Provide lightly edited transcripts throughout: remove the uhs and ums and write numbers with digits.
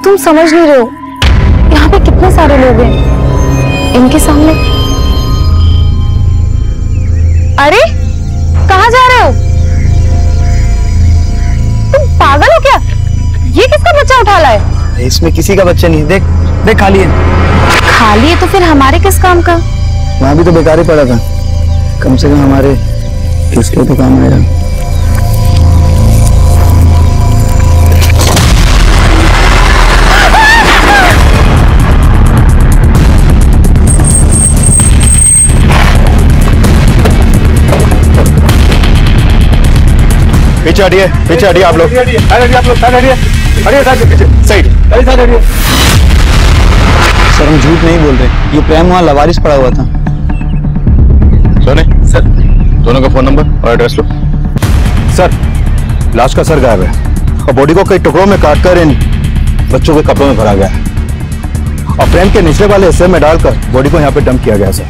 तुम समझ नहीं रहे हो, यहाँ पे कितने सारे लोग हैं, इनके सामने। अरे कहाँ जा रहे हो? तुम पागल हो क्या? ये किसका बच्चा उठा लाया है? इसमें किसी का बच्चा नहीं, देख देख खाली है। खाली है तो फिर हमारे किस काम का? वहां भी तो बेकार ही पड़ा था, कम से कम हमारे किसके तो काम आया। पीछे हटिए आप लोग, हटिए पीछे साइड। सर हम झूठ नहीं बोल रहे, ये प्रेम वहाँ लवारिस पड़ा हुआ था। सोने सर, दोनों का फोन नंबर और एड्रेस लो। सर लाश का सर गायब है और बॉडी को कई टुकड़ों में काटकर इन बच्चों के कपड़ों में भरा गया है और फ्रेम के निचले वाले हिस्से में डालकर बॉडी को यहाँ पे डंप किया गया। सर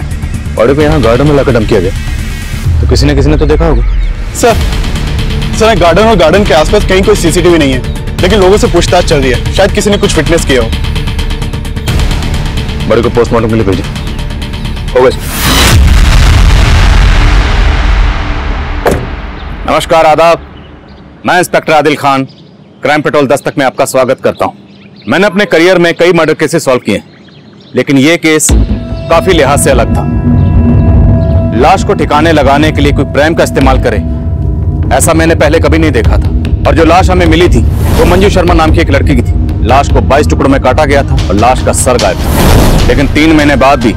बॉडी को यहाँ गार्डन में लाकर डंप किया गया, तो किसी ने तो देखा होगा। सर गार्डन और गार्डन के आसपास कहीं कोई सीसीटीवी नहीं है, लेकिन लोगों से पूछताछ चल रही है, शायद किसी ने कुछ फिटनेस किया हो। बॉडी को पोस्टमार्टम के लिए भेजिए। हो गया। नमस्कार, आदाब। मैं inspector Adil Khan, crime petrol Dastak में आपका स्वागत करता हूं। मैंने अपने करियर में कई मर्डर केसेस सॉल्व किए, लेकिन यह केस काफी लिहाज से अलग था। लाश को ठिकाने लगाने के लिए कोई प्रेम का इस्तेमाल करे, ऐसा मैंने पहले कभी नहीं देखा था। और जो लाश हमें मिली थी वो मंजू शर्मा नाम की एक लड़की की थी। लाश को 22 टुकड़ों में काटा गया था और लाश का सर गायब था, लेकिन 3 महीने बाद भी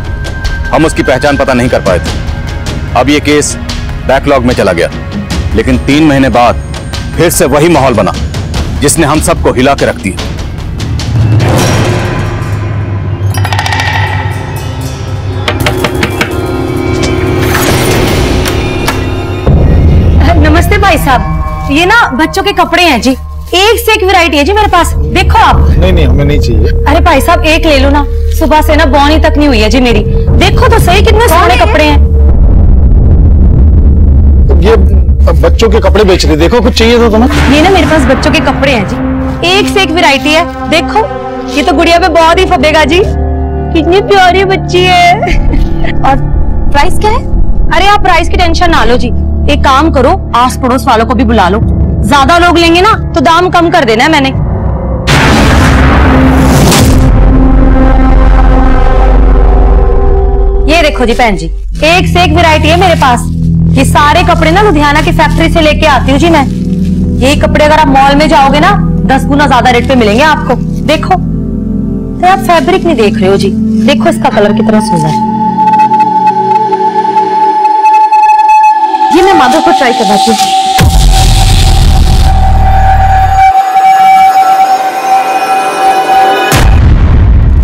हम उसकी पहचान पता नहीं कर पाए थे। अब ये केस बैकलॉग में चला गया, लेकिन 3 महीने बाद फिर से वही माहौल बना जिसने हम सबको हिला के रख दिया। नमस्ते भाई साहब, ये ना बच्चों के कपड़े हैं जी, एक से एक वैरायटी है जी मेरे पास, देखो आप। नहीं हमें नहीं चाहिए। अरे भाई साहब एक ले लो ना, सुबह से ना बौनी तक नहीं हुई है जी मेरी, देखो तो सही कितने सोने कपड़े हैं। ये बच्चों के कपड़े बेच रहे, देखो कुछ चाहिए तो तुम्हें। ये ना मेरे पास बच्चों के कपड़े हैं जी, एक से एक वैरायटी है, देखो ये तो गुड़िया पे बहुत ही फबेगा जी, कितनी प्यारी बच्ची है। और प्राइस क्या है? अरे आप प्राइस की टेंशन ना लो जी, एक काम करो आस पड़ोस वालों को भी बुला लो, ज्यादा लोग लेंगे ना तो दाम कम कर देना है मैंने। ये देखो जी बहन जी, एक से एक वैरायटी है मेरे पास। ये सारे कपड़े ना लुधियाना की फैक्ट्री से लेके आती हूँ जी मैं। ये कपड़े अगर आप मॉल में जाओगे ना 10 गुना ज्यादा रेट पे मिलेंगे आपको। देखो तो आप फैब्रिक नहीं देख रहे हो जी, देखो इसका कलर कितना सुंदर है। ये मैं माधव को ट्राई करवाती हूँ।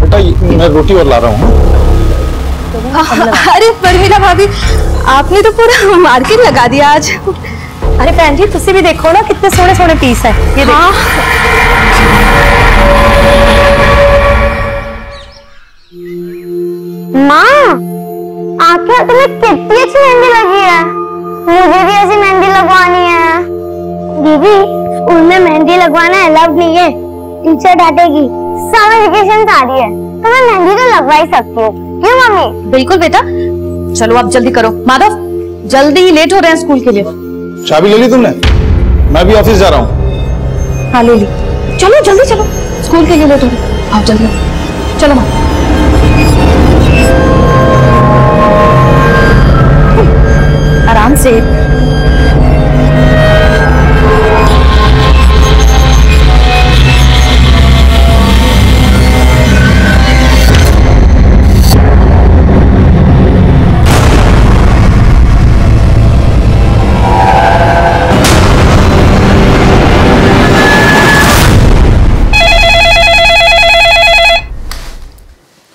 बेटा मैं रोटी और ला रहा हूँ। अरे परमीला भाभी, आपने तो पूरा मार्केट लगा दिया आज। अरे बहन जी तुसी भी देखो ना कितने सोने सोने पीस है, ये देखो। माँ आपके हाथ में कितनी अच्छी मेहंदी लगी है, मुझे भी ऐसी मेहंदी लगवानी है। दीदी स्कूल में मेहंदी लगवाना अलाउड नहीं है, टीचर डांटेगी। समर वेकेशन आ रही है तो मैं मेहंदी तो लगवा ही सकती हूँ, क्यों मम्मी? बिल्कुल बेटा, चलो आप जल्दी करो। माधव जल्दी ही लेट हो रहे हैं स्कूल के लिए। चाबी ले ली तुमने? मैं भी ऑफिस जा रहा हूँ। हाँ ले ली, चलो जल्दी चलो, स्कूल के लिए लेट हो रहे, आप जल्दी चलो। माँ आराम से।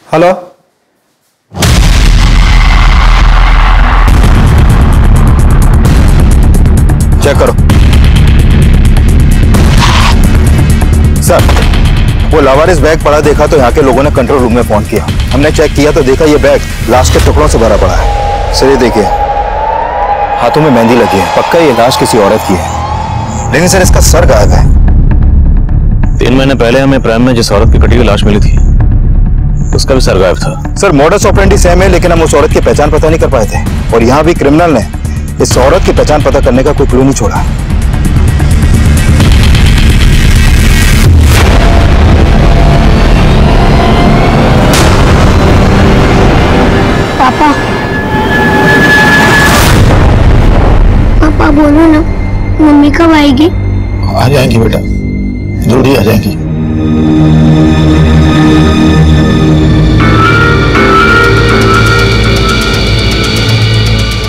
हेलो, चेक करो। सर वो लावारिस बैग पड़ा देखा तो यहाँ के लोगों ने कंट्रोल रूम में फोन किया। हमने चेक किया तो देखा ये बैग लाश के टुकड़ों से भरा पड़ा है। सर ये देखिए, हाथों में मेहंदी लगी है, पक्का ये लाश किसी औरत की है, लेकिन सर इसका सर गायब है। 3 महीने पहले हमें प्राइम में जिस औरत की कटी हुई लाश मिली थी उसका भी सर गायब था। सर मॉडस ऑपरेंडी सेम है, लेकिन हम उस औरत की पहचान पता नहीं कर पाए थे, और यहाँ भी क्रिमिनल ने इस औरत की पहचान पता करने का कोई क्लू नहीं छोड़ा। पापा पापा बोलो ना, मम्मी कब आएगी? आ जाएंगी बेटा, जल्दी आ जाएंगी।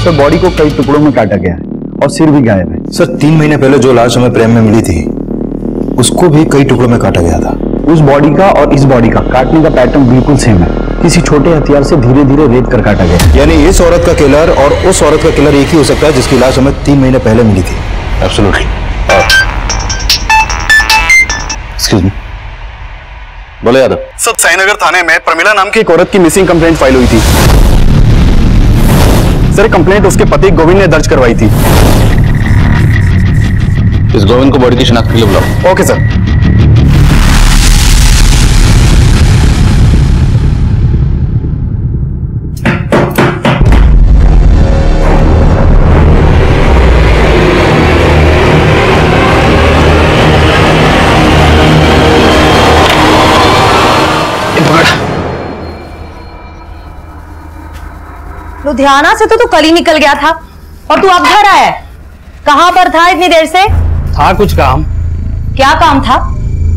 सर बॉडी को कई टुकड़ों में काटा गया है और सिर भी गायब है। सर 3 महीने पहले जो लाश हमें प्रेम में मिली थी उसको भी कई टुकड़ों में काटा गया था। उस बॉडी का और इस बॉडी का काटने का पैटर्न बिल्कुल सेम है। किसी छोटे हथियार से धीरे धीरे रेत कर काटा गया। यानी इस औरत का किलर और उस औरत का किलर एक ही हो सकता है जिसकी लाश हमें 3 महीने पहले मिली थी। एब्सोल्युटली। एक्सक्यूज मी, बोले यादव। सर साईनगर थाने में प्रमिला नाम की एक औरत की मिसिंग कंप्लेंट फाइल हुई थी। सर कंप्लेंट उसके पति गोविंद ने दर्ज करवाई थी। इस गोविंद को बॉडी की शिनाख्त के लिए बुलाओ। Okay sir. लुधियाना से तो तू कल ही निकल गया था और तू अब घर आया है। कहां पर था इतनी देर से? था कुछ काम। क्या काम था?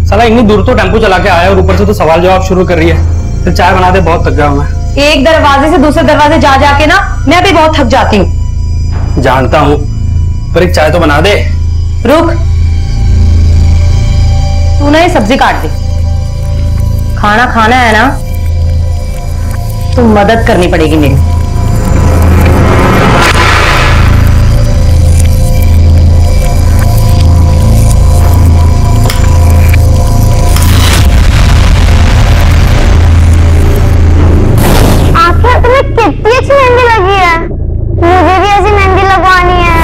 साला इतनी दूर तो टेम्पो चला के आया और ऊपर से तो सवाल जवाब शुरू कर रही है। फिर चाय बना दे, बहुत थक गया हूं मैं। एक दरवाजे से दूसरे दरवाजे जा जाके ना मैं भी बहुत थक जाती हूँ। जानता हूँ, पर एक चाय तो बना दे। रुक, तू ना ये सब्जी काट दे। खाना खाना है ना तो मदद करनी पड़ेगी मेरी। कितनी अच्छी मेहंदी लगी है, मुझे भी ऐसी मेहंदी लगवानी है।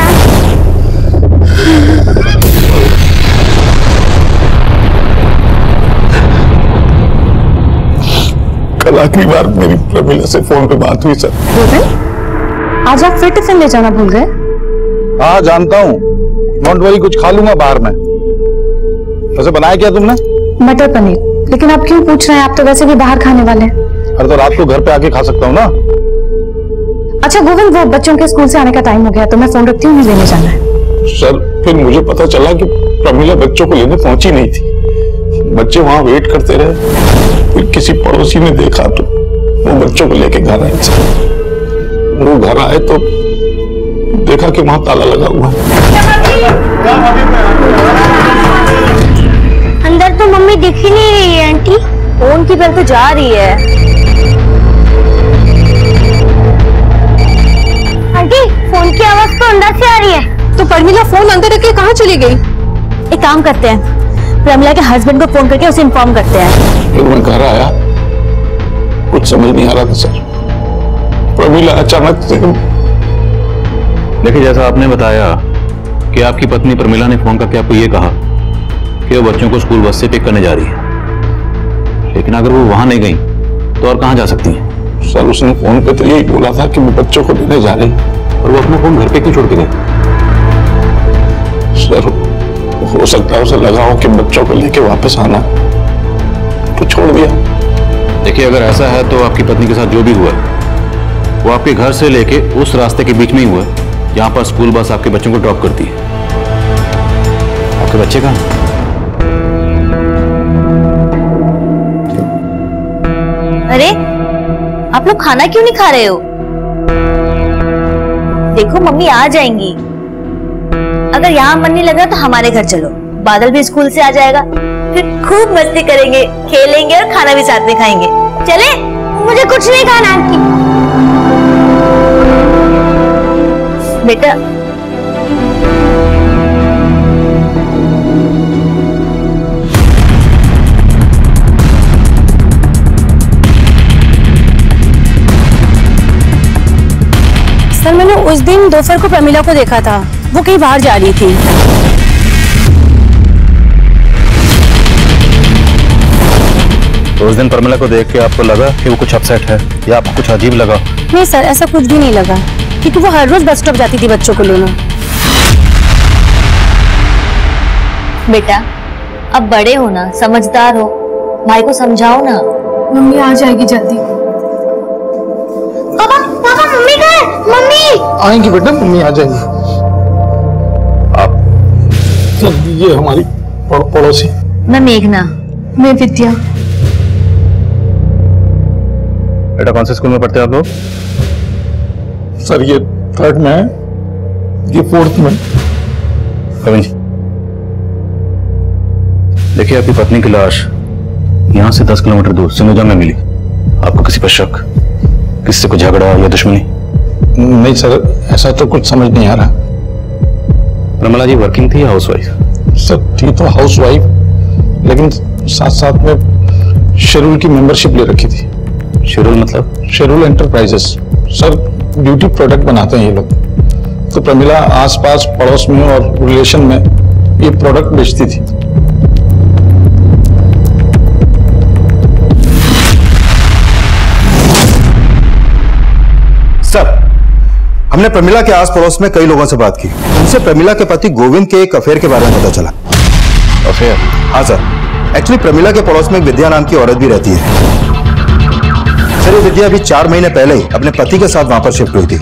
कल आखिरी बार मेरी प्रमिला से फोन पे बात हुई सर। आज आप फिर टिफिन ले जाना भूल गए? हाँ जानता हूँ, डोंट वरी, कुछ खा लूंगा बाहर में। वैसे बनाया क्या तुमने? मटर पनीर। लेकिन आप क्यों पूछ रहे हैं? आप तो वैसे भी बाहर खाने वाले हैं। अरे तो रात को घर पे आके खा सकता हूँ ना। अच्छा गोविंद, वो बच्चों के स्कूल से आने का टाइम हो गया तो मैं फोन रखती हूँ, लेने जाना है। सर फिर मुझे पता चला कि प्रमिला बच्चों को लेने पहुंची नहीं थी। बच्चे वहां वेट करते रहे, फिर किसी पड़ोसी ने देखा तो वो बच्चों को लेके घर आए। वो घर आए तो देखा कि वहां ताला लगा हुआ है। अंदर तो मम्मी दिख ही नहीं रही है। आंटी फोन की बेल तो जा रही है। आंटी फोन की आवाज तो अंदर से आ रही है। तो प्रमिला फोन अंदर रख के कहाँ चली गई? एक काम करते हैं, प्रमिला के हस्बैंड को फोन करके उसे इन्फॉर्म करते हैं। फिर मैं घर आया, कुछ समझ नहीं आ रहा था सर। प्रमिला अचानक से। देखिए, जैसा आपने बताया कि आपकी पत्नी प्रमिला ने फोन करके आपको ये कहा कि वो बच्चों को स्कूल बस से पिक करने जा रही है, लेकिन अगर वो वहां नहीं गई तो और कहां जा सकती हैं? सर उसने फोन पे तो यही बोला था कि मैं बच्चों को लेने जा रही, और वो अपना फोन घर पे क्यों छोड़ के गई? सर हो सकता है उसे लगा हो कि बच्चों को लेके वापस आना, तो छोड़ दिया। देखिए, अगर ऐसा है तो आपकी पत्नी के साथ जो भी हुआ वो आपके घर से लेके उस रास्ते के बीच में ही हुआ जहां पर स्कूल बस आपके बच्चों को ड्रॉप करती है। आपके बच्चे कहां? अरे आप लोग खाना क्यों नहीं खा रहे हो? देखो मम्मी आ जाएंगी। अगर यहाँ मन नहीं लगा तो हमारे घर चलो, बादल भी स्कूल से आ जाएगा, फिर खूब मस्ती करेंगे, खेलेंगे और खाना भी साथ में खाएंगे। चले? मुझे कुछ नहीं खाना आंटी। बेटा सर, मैंने उस दिन दोपहर को प्रमिला को देखा था, वो कहीं बाहर जा रही थी। तो उस दिन प्रमिला को देख के आपको लगा कि वो कुछ अपसेट है या आपको कुछ अजीब लगा? नहीं सर, ऐसा कुछ भी नहीं लगा, क्योंकि वो हर रोज बस स्टॉप जाती थी बच्चों को लेने। बेटा अब बड़े हो ना, समझदार हो, भाई को समझाओ ना। मम्मी आ जाएगी जल्दी। पापा पापा मम्मी कहाँ है? मम्मी आएंगी बेटा, मम्मी आ जाएंगी। आप सर, ये हमारी पड़ोसी। मैं मेघना। मैं विद्या। बेटा कौन से स्कूल में पढ़ते हैं आप लोग? सर ये 3rd में है, ये 4th में। कविन जी, देखिए आपकी पत्नी की लाश यहां से 10 किलोमीटर दूर सिंगोजा में मिली। आपको किसी पर शक, किसी से कोई झगड़ा या दुश्मनी? नहीं सर, ऐसा तो कुछ समझ नहीं आ रहा। प्रमिला जी वर्किंग थी या हाउसवाइफ? सर थी तो हाउसवाइफ, लेकिन साथ साथ में शेड्यूल की मेंबरशिप ले रखी थी। शेड्यूल मतलब? Schedule enterprises sir, beauty product बनाते हैं ये लोग। तो प्रमिला आसपास पड़ोस में और रिलेशन में ये प्रोडक्ट बेचती थी। सर, हमने प्रमिला के आस पड़ोस में कई लोगों से बात की। उनसे प्रमिला के पति गोविंद के एक अफेयर के बारे में पता चला। अफेयर? हाँ सर, एक्चुअली प्रमिला के पड़ोस में एक विद्या नाम की औरत भी रहती है। सर ये विद्या अभी 4 महीने पहले ही अपने पति के साथ वहां पर शिफ्ट हुई थी।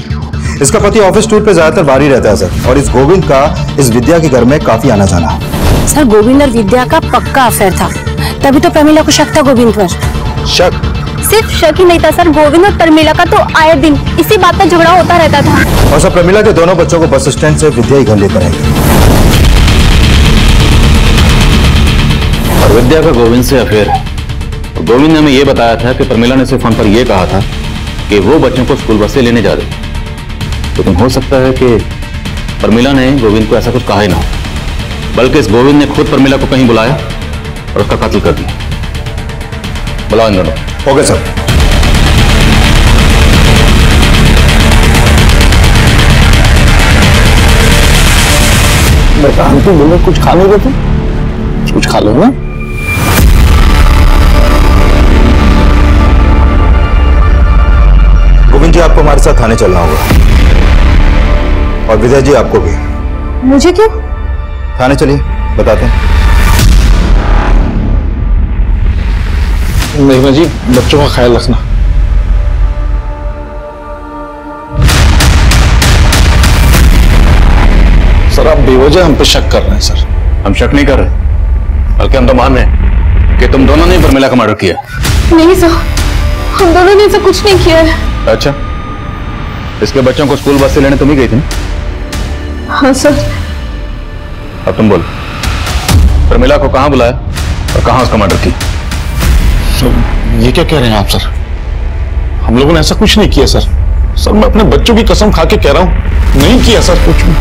इसका पति ऑफिस टूर पे ज्यादातर बाहर ही रहता है सर, और इस गोविंद का इस विद्या के घर में काफी आना जाना। सर गोविंद और विद्या का पक्का अफेयर था, तभी तो प्रमिला को शक था गोविंद पर। शक? सिर्फ शक ही नहीं था सर, गोविंद और प्रमिला का तो आए दिन इसी बात पर झगड़ा होता रहता था। और सर प्रमिला के दोनों बच्चों को बस स्टैंड से विद्या ही घर लेकर आई। और विद्या का गोविंद से अफेयर है। तो गोविंद ने हमें यह बताया था कि प्रमिला ने उसे फोन पर यह कहा था कि वो बच्चों को स्कूल बस से लेने जा रही। लेकिन हो सकता है कि प्रमिला ने गोविंद को ऐसा कुछ कहा ही ना, बल्कि इस गोविंद ने खुद प्रमिला को कहीं बुलाया और उसका कत्ल कर दिया। बुलाओ इन दोनों। Okay sir. बेटा आंटी बोले कुछ खा नहीं देते, कुछ खा लो ना। गोविंद जी आपको हमारे साथ थाने चलना होगा, और विजय जी आपको भी। मुझे क्यों? थाने चलिए, बताते हैं। मेघना जी बच्चों का ख्याल रखना। सर आप बेवजह हम पे शक कर रहे हैं सर। हम शक नहीं कर रहे, बल्कि हम तो मान रहे हैं कि तुम दोनों ने प्रमिला का मर्डर किया। नहीं सर, हम दोनों ने ऐसा कुछ नहीं किया है। अच्छा, इसके बच्चों को स्कूल बस से लेने तुम ही गई थी ना? हाँ सर। अब तुम बोलो, प्रमिला को कहां बुलाया और कहां उसका मर्डर किया? ये क्या कह रहे हैं आप सर? हम लोगों ने ऐसा कुछ नहीं किया सर। सर मैं अपने बच्चों की कसम खा के कह रहा हूं, नहीं किया सर कुछ भी।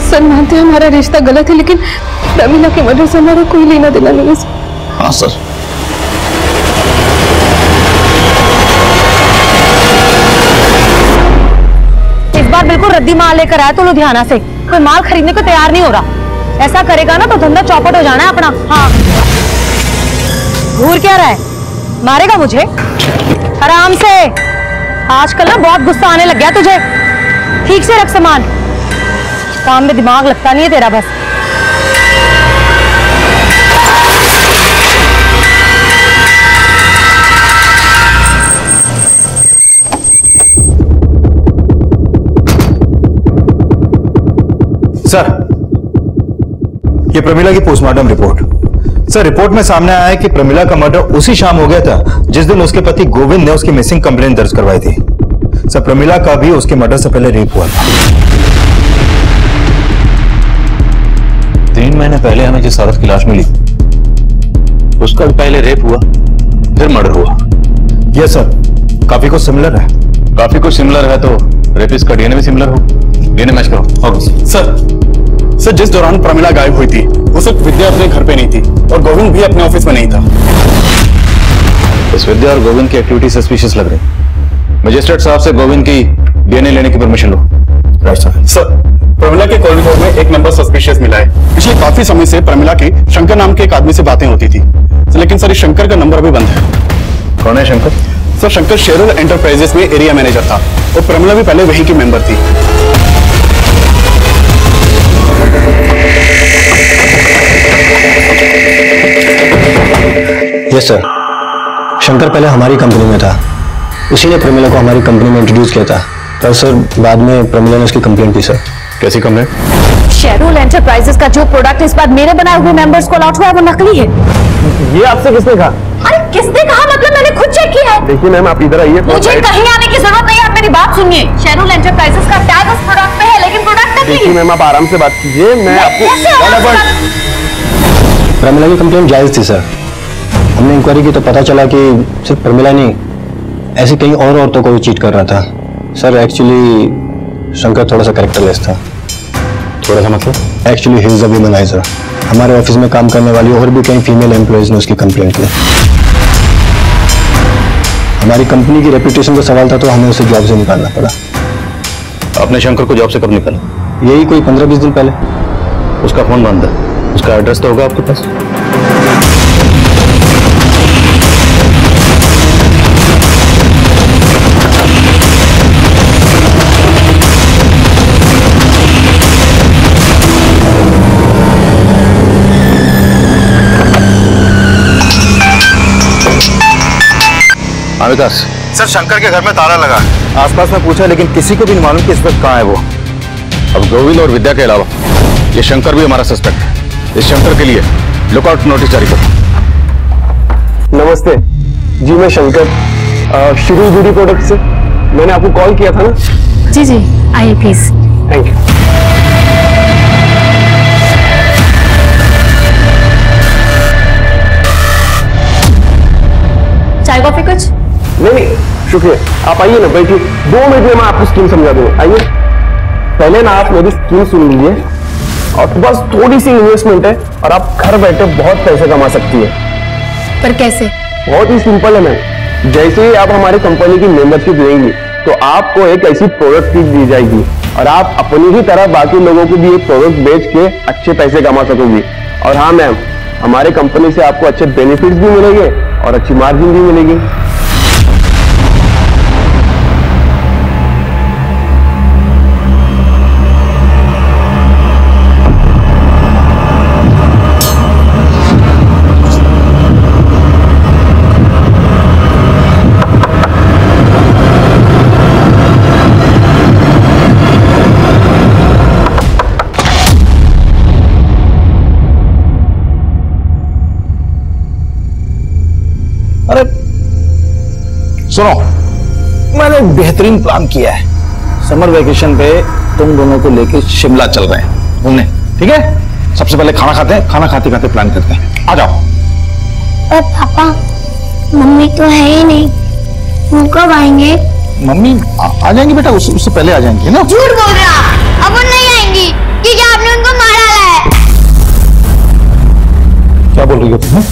सर मानते हैं हमारा रिश्ता गलत है, लेकिन प्रमिला के मर्डर से हमारा कोई लेना देना नहीं है सर। हाँ सर। इस बार बिल्कुल रद्दी माल लेकर आया तो लुधियाना से, कोई माल खरीदने को तैयार नहीं हो रहा। ऐसा करेगा ना तो धंधा चौपट हो जाना है अपना। हाँ, घूर क्या रहा है? मारेगा मुझे? आराम से। आजकल ना बहुत गुस्सा आने लग गया तुझे। ठीक से रख सामान, काम में दिमाग लगता नहीं है तेरा बस। सर ये प्रमिला की पोस्टमार्टम रिपोर्ट। सर रिपोर्ट में सामने आया है कि प्रमिला का मर्डर उसी शाम हो गया था जिस दिन उसके पति गोविंद ने उसकी मिसिंग कंप्लेंट दर्ज करवाई थी। सर प्रमिला का भी उसके मर्डर से पहले रेप हुआ था। 3 महीने पहले हमें जिस औरत की लाश मिली उसका भी पहले रेप हुआ, फिर मर्डर हुआ। यस सर, काफी कुछ सिमिलर है। काफी कुछ सिमिलर है तो रेपिस्ट का डीएनए भी सिमिलर हो। डीएनए मैच करो। सर जिस दौरान प्रमिला गायब हुई थी उस वक्त विद्या अपने घर पे नहीं थी और गोविंद भी अपने ऑफिस में नहीं था। इस विद्या और गोविंद की एक्टिविटी सस्पिशियस लग रही। मजिस्ट्रेट साहब से गोविंद की डीएनए लेने की परमिशन लो। Right sir. सर प्रमिला के कॉरिडोर में एक नंबर सस्पिशियस मिला है। पिछले काफी समय से प्रमिला की शंकर नाम के एक आदमी से बातें होती थी। लेकिन सर शंकर का नंबर अभी बंद है। कौन है Shankar? Sir Shankar Shearer enterprises में एरिया मैनेजर था और प्रमिला भी पहले वहीं की मेंबर थी। यस सर, शंकर पहले हमारी कंपनी में था, उसी ने प्रमिला को हमारी कंपनी में इंट्रोड्यूस किया था, पर सर बाद में प्रमिला ने उसकी कंप्लेंट की। सर कैसी कंप्लेंट? शेरुल एंटरप्राइजेस का जो प्रोडक्ट इस बार मेरे बनाए हुए मेंबर्स को अलॉट हुआ है वो नकली है। ये आपसे किसने कहा? अरे किसने कहा मतलब, मैंने खुद चेक किया है। देखिए मैम आप इधर आइए। मुझे कहीं आने की जरूरत नहीं है, आप मेरी बात सुनिए। शेरुल एंटरप्राइजेस का टैग उस प्रोडक्ट पे है लेकिन प्रोडक्ट नकली है। देखिए मैम आप आराम से बात कीजिए, मैं आपको। प्रमिला की कंप्लेंट जायज थी सर, हमने इंक्वायरी की तो पता चला कि सिर्फ प्रमिला नहीं, ऐसी कई और औरतों को भी चीट कर रहा था। सर एक्चुअली शंकर थोड़ा सा कैरेक्टरलेस था। थोड़ा सा मतलब? Actually he is a womaniser. हमारे ऑफिस में काम करने वाली और भी कई फीमेल एम्प्लॉयज ने उसकी कंप्लेंट की। हमारी कंपनी की रेपुटेशन का सवाल था तो हमें उसे जॉब से निकालना पड़ा। आपने शंकर को जॉब से कब निकाला? यही कोई 15-20 दिन पहले। उसका फोन बंद है, उसका एड्रेस तो होगा आपके पास? विकास सर शंकर के घर में ताला लगा है। आसपास में पूछा लेकिन किसी को भी नहीं मालूम कि इस वक्त कहाँ है वो। अब गोविंद और विद्या के अलावा ये शंकर भी हमारा सस्पेक्ट है। इस शंकर के लिए लुकआउट नोटिस जारी करो। नमस्ते जी, मैं शंकर शुरू ब्यूटी प्रोडक्ट से। मैंने आपको कॉल किया था ना? जी जी, आइए प्लीज। Thank you. चाय कॉफी कुछ? नहीं शुक्रिया, आप आइए ना, बैठिए। 2 मिनट में मैं आपको स्कीम समझा दूंगा। आइए, पहले ना आप मेरी स्कीम सुन लीजिए और बस थोड़ी सी इन्वेस्टमेंट है और आप घर बैठे बहुत पैसे कमा सकती है। पर कैसे? बहुत ही सिंपल है मैम। जैसे ही आप हमारी कंपनी की मेंबरशिप लेंगी तो आपको एक ऐसी प्रोडक्ट किट दी जाएगी और आप अपनी ही तरह बाकी लोगों को भी एक प्रोडक्ट बेच के अच्छे पैसे कमा सकोगी। और हाँ मैम, हमारे कंपनी से आपको अच्छे बेनिफिट्स भी मिलेंगे और अच्छी मार्जिन भी मिलेगी। सुनो, मैंने एक बेहतरीन प्लान किया है। समर वेकेशन पे तुम दोनों को लेके शिमला चल रहे हैं घूमने, ठीक है? सबसे पहले खाना खाते हैं, खाना खाते खाते प्लान करते हैं। आ जाओ। पर पापा, मम्मी तो है ही नहीं, वो कब आएंगे? मम्मी आ जाएंगी बेटा, उससे पहले आ जाएंगी ना। झूठ बोल रहा, अब वो नहीं आएंगी क्योंकि आपने उनको मार डाला है। क्या बोल रही हो तुम?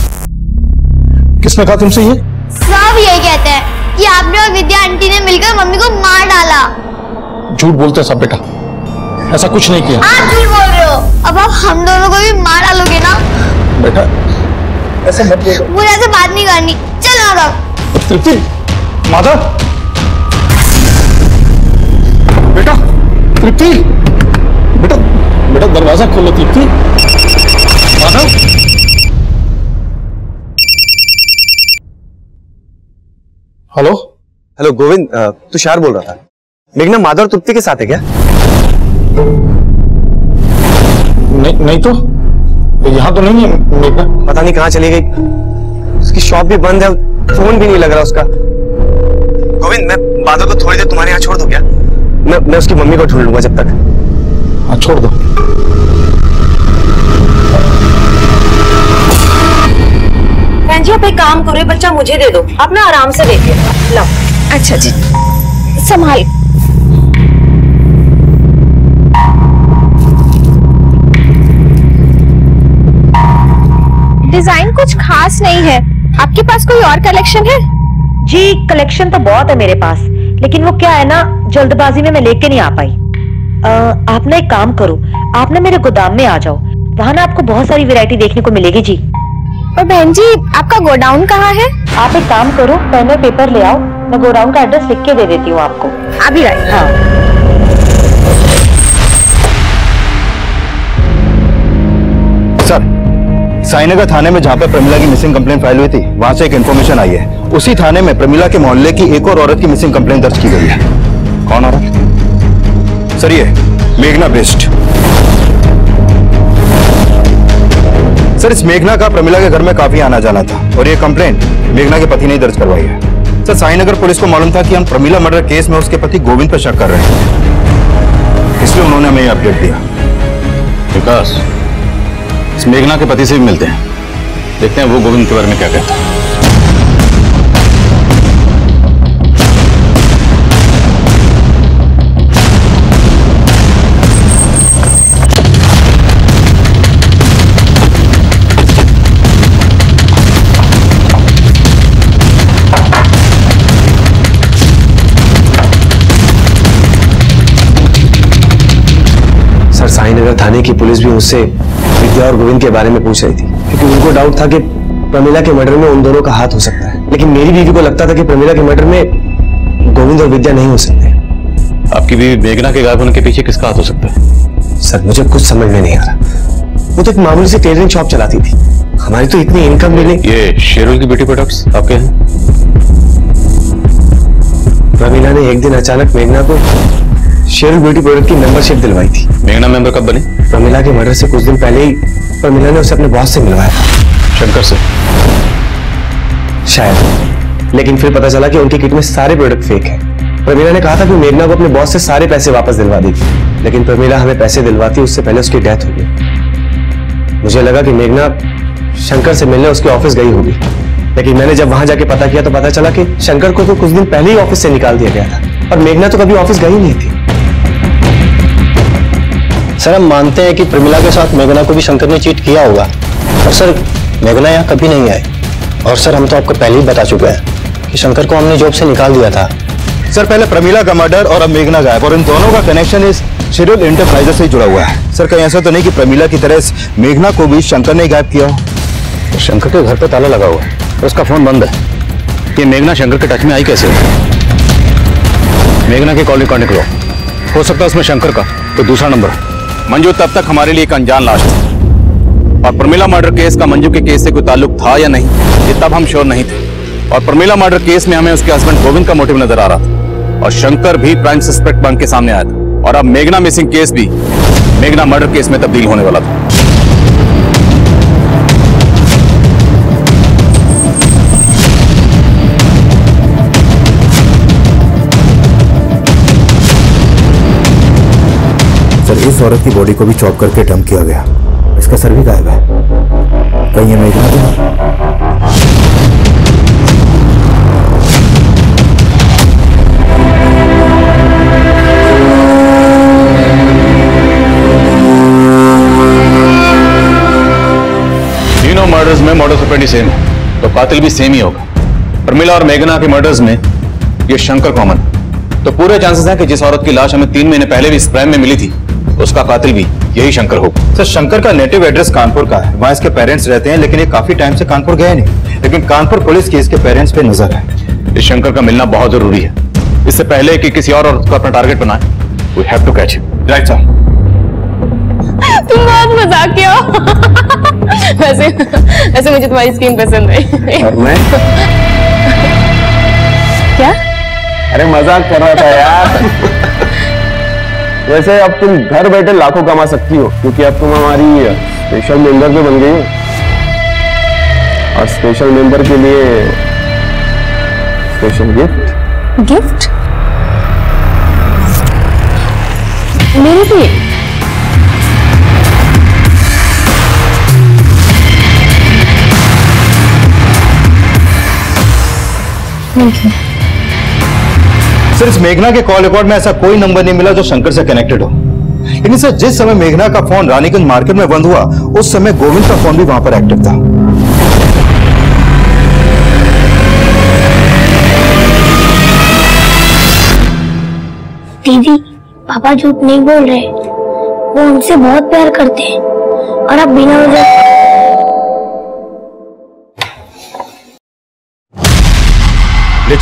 किसने कहा तुमसे ये? सब यही कहते हैं कि आपने और विद्या आंटी ने मिलकर मम्मी को मार डाला। झूठ बोलते हैं सब बेटा, ऐसा कुछ नहीं किया। आप झूठ बोल रहे हो। अब आप हम दोनों को भी मार डालोगे ना? बेटा ऐसे मत बोलो। मुझे ऐसे बात नहीं करनी। चलो माधव। तृप्ति, माधव, बेटा तृप्ति, बेटा बेटा दरवाजा खोलो तृप्ति। माधव, हेलो हेलो गोविंद, तुषार बोल रहा था। मेघना माधव और तृप्ति के साथ है क्या? नहीं तो यहाँ तो नहीं है मेघना। पता नहीं कहाँ चली गई। उसकी शॉप भी बंद है, फोन भी नहीं लग रहा उसका। गोविंद, मैं माधव को थोड़ी देर तुम्हारे यहाँ छोड़ दूं क्या? मैं उसकी मम्मी को ढूंढ लूंगा जब तक। हाँ छोड़ दो। जी आप एक काम करो, बच्चा मुझे दे दो, आप ना आराम से देखिए। लो। अच्छा जी, संभाल। डिजाइन कुछ खास नहीं है, आपके पास कोई और कलेक्शन है? जी कलेक्शन तो बहुत है मेरे पास, लेकिन वो क्या है ना, जल्दबाजी में मैं लेके नहीं आ पाई। आप ना एक काम करो, आप ना मेरे गोदाम में आ जाओ, वहां ना आपको बहुत सारी वैरायटी देखने को मिलेगी जी। और बहन जी आपका गोडाउन कहाँ है? आप एक काम करो, पहले पेपर ले आओ, मैं गोडाउन का एड्रेस लिख के दे देती हूँ आपको। अभी राइट। हाँ। सर, साईनगर थाने में जहाँ पे प्रमिला की मिसिंग कंप्लेंट फाइल हुई थी, वहां से एक इन्फॉर्मेशन आई है। उसी थाने में प्रमिला के मोहल्ले की एक और औरत की मिसिंग कंप्लेंट दर्ज की गई है। कौन औरत? सर, ये मेघना बेस्ट। सर, इस मेघना का प्रमिला के घर में काफी आना जाना था और ये कंप्लेंट मेघना के पति ने दर्ज करवाई है। सर, साईनगर पुलिस को मालूम था कि हम प्रमिला मर्डर केस में उसके पति गोविंद पर शक कर रहे हैं, इसलिए उन्होंने हमें अपडेट दिया। विकास, इस मेघना के पति से भी मिलते हैं, देखते हैं वो गोविंद के बारे में क्या कहता है। साईनगर थाने की पुलिस भी मुझसे विद्या और गोविंद के बारे में पूछ रही थी, क्योंकि उनको डाउट था कि प्रमिला के मर्डर में उन दोनों का हाथ हो सकता है। लेकिन मेरी बीवी को लगता था कि प्रमिला के मर्डर में गोविंद और विद्या नहीं हो सकते। आपकी बीवी मेघना के गायब होने के पीछे किसका हाथ हो सकता है? सर, मुझे कुछ समझ में नहीं आ रहा। वो तो एक मामूली सी टेलरिंग शॉप चलाती थी, हमारी तो इतनी इनकम भी नहीं। ये शेरुल की ब्यूटी प्रोडक्ट्स आपके हैं? प्रमिला ने एक दिन अचानक मेघना को शेरुल ब्यूटी प्रोडक्ट की मेंबरशिप दिलवाई थी। मेघना मेंबर कब बनी? प्रमिला के मर्डर से कुछ दिन पहले ही प्रमिला ने उसे अपने बॉस से मिलवाया था। शंकर से? शायद, लेकिन फिर पता चला कि उनकी किट में सारे प्रोडक्ट फेक है। प्रमिला ने कहा था कि मेघना को अपने बॉस से सारे पैसे वापस दिलवा देगी, लेकिन प्रमिला हमें पैसे दिलवाती उससे पहले उसकी डेथ हो गई। मुझे लगा कि मेघना शंकर से मिलने उसके ऑफिस गई होगी, लेकिन मैंने जब वहां जाके पता किया तो पता चला कि शंकर को तो कुछ दिन पहले ही ऑफिस से निकाल दिया गया था और मेघना तो कभी ऑफिस गई नहीं थी। सर, हम मानते हैं कि प्रमिला के साथ मेघना को भी शंकर ने चीट किया होगा, और सर मेघना यहाँ कभी नहीं आई। और सर, हम तो आपको पहले ही बता चुके हैं कि शंकर को हमने जॉब से निकाल दिया था। सर, पहले प्रमिला का मर्डर और अब मेघना गायब, और इन दोनों का कनेक्शन इस शेरुल एंटरप्राइजेस से जुड़ा हुआ है। सर, कहीं ऐसा तो नहीं कि प्रमिला की तरह इस मेघना को भी शंकर ने गायब किया हो? शंकर के घर पर ताला लगा हुआ है, उसका फोन बंद है। ये मेघना शंकर के टच में आई कैसे? मेघना की कॉल रिकॉर्डिंग लो, हो सकता है उसमें शंकर का तो दूसरा नंबर। मंजू तब तक हमारे लिए एक अनजान लाश थी, और प्रमिला मर्डर केस का मंजू के केस से कोई ताल्लुक था या नहीं, ये तब हम श्योर नहीं थे। और प्रमिला मर्डर केस में हमें उसके हस्बैंड गोविंद का मोटिव नजर आ रहा था, और शंकर भी प्राइम सस्पेक्ट बन के सामने आया था। और अब मेघना मिसिंग केस भी मेघना मर्डर केस में तब्दील होने वाला था। सर, इस औरत की बॉडी को भी चॉप करके डंप किया गया, इसका सर भी गायब है। कहीं ये मेघना तो नहीं? तीनों मर्डर्स में मॉडस ऑपरेंडी सेम है, तो कातिल भी सेम ही होगा। प्रमिला और मेघना के मर्डर्स में ये शंकर कॉमन, तो पूरे चांसेस हैं कि जिस औरत की लाश हमें 3 महीने पहले भी इस प्राइम में मिली थी, उसका कातिल भी यही शंकर होगा। सर, शंकर का नेटिव एड्रेस कानपुर का है, वहाँ इसके पेरेंट्स रहते हैं, लेकिन ये काफी टाइम से कानपुर गए नहीं। लेकिन कानपुर पुलिस की इसके पेरेंट्स पे नजर है। इस शंकर का मिलना बहुत जरूरी है, इससे पहले कि किसी और औरत को अपना टारगेट बनाए। We have to catch him. Right sir. तुम बहुत मजाकिया हो। वैसे मुझे तुम्हारी स्कीम पसंद है। और मैं? क्या? अरे मजाक कर रहा था यार। वैसे अब तुम घर बैठे लाखों कमा सकती हो, क्योंकि अब तुम हमारी स्पेशल मेंबर भी बन गई हो, और स्पेशल मेंबर के लिए स्पेशल गिफ्ट। गिफ्ट? मेरे लिए? Thank you. सर, इस मेघना के कॉल रिकॉर्ड में ऐसा कोई नंबर नहीं मिला जो शंकर से कनेक्टेड हो। लेकिन सर, जिस समय मेघना का फोन रानीगंज मार्केट में बंद हुआ, उस समय गोविंद का फोन भी वहां पर एक्टिव था। दीदी, पापा झूठ नहीं बोल रहे, वो उनसे बहुत प्यार करते हैं, और अब बिना वजह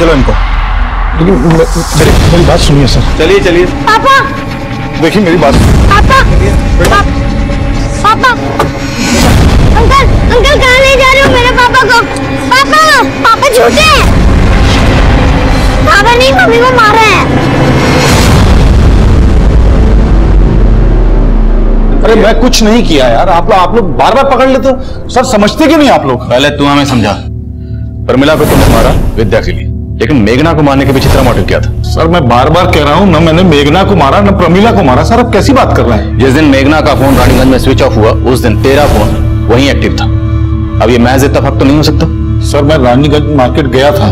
चलो इनको। लेकिन मेरी बात सुनिए सर। चलिए चलिए। पापा देखिए मेरी बात। पापा पापा अंकल अंकल कहाँ ले जा रहे हो मेरे पापा को? पापा पापा झूठे हैं। पापा नहीं मम्मी को मारा है। अरे मैं कुछ नहीं किया यार, आप लोग बार बार पकड़ लेते हो सर, समझते क्यों नहीं आप लोग? पहले तू हमें समझा। प्रमिला को तुमने मारा विद्या के लिए, लेकिन मेघना को मारने के पीछे तेरा मोटिव क्या था? सर मैं बार बार कह रहा हूँ, न मैंने मेघना को मारा न प्रमिला को मारा। सर आप कैसी बात कर रहे हैं? जिस दिन मेघना का फोन रानीगंज में स्विच ऑफ हुआ उस दिन तेरा फोन वहीं एक्टिव था। अब ये महज इत्तेफाक तो नहीं हो सकता? सर मैं रानीगंज मार्केट गया था,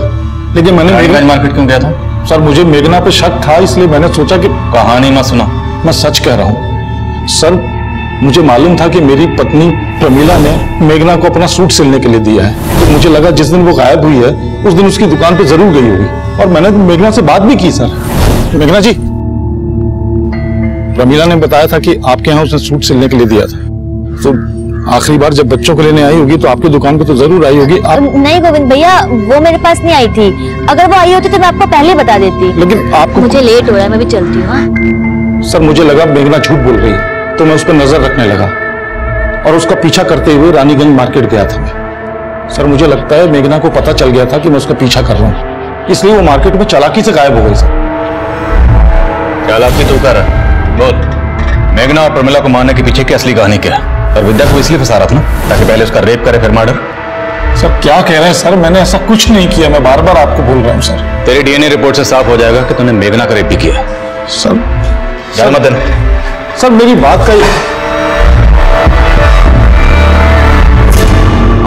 लेकिन मैंने रानीगंज मार्केट क्यों गया था? सर मुझे मेघना पे शक था, इसलिए मैंने सोचा कि कहानी मत सुना। मैं सच कह रहा हूँ सर, मुझे मालूम था कि मेरी पत्नी प्रमिला ने मेघना को अपना सूट सिलने के लिए दिया है, तो मुझे लगा जिस दिन वो गायब हुई है उस दिन उसकी दुकान पे जरूर गई होगी, और मैंने मेघना से बात भी की। सर मेघना जी, प्रमिला ने बताया था कि आपके यहाँ उसने सूट सिलने के लिए दिया था, तो आखिरी बार जब बच्चों को लेने आई होगी तो आपकी दुकान पे तो जरूर आई होगी। आप नहीं गोविंद भैया, वो मेरे पास नहीं आई थी। अगर वो आई होती तो मैं आपको पहले बता देती। लेकिन आपको मुझे लेट हो रहा है, मैं भी चलती हूँ। सर मुझे लगा मेघना झूठ बोल रही है, तो मैं उस पर नजर रखने लगा और उसका पीछा करते हुए रानीगंज मार्केट गया था मैं। सर मुझे लगता है मेघना को पता चल गया था कि मैं उसका पीछा कर रहा हूँ, इसलिए वो मार्केट में चालाकी से गायब हो गई। सर चालाकी तू कर बोल, मेघना और प्रमिला को मारने के पीछे की असली कहानी क्या है? और विद्या को इसलिए फंसा रहा था ना ताकि पहले उसका रेप करे फिर मर्डर। सर क्या कह रहे हैं सर, मैंने ऐसा कुछ नहीं किया, मैं बार बार आपको बोल रहा हूँ सर। तेरी डीएनए रिपोर्ट से साफ हो जाएगा कि तूने मेघना का रेप भी किया। सर मदन, सर मेरी बात का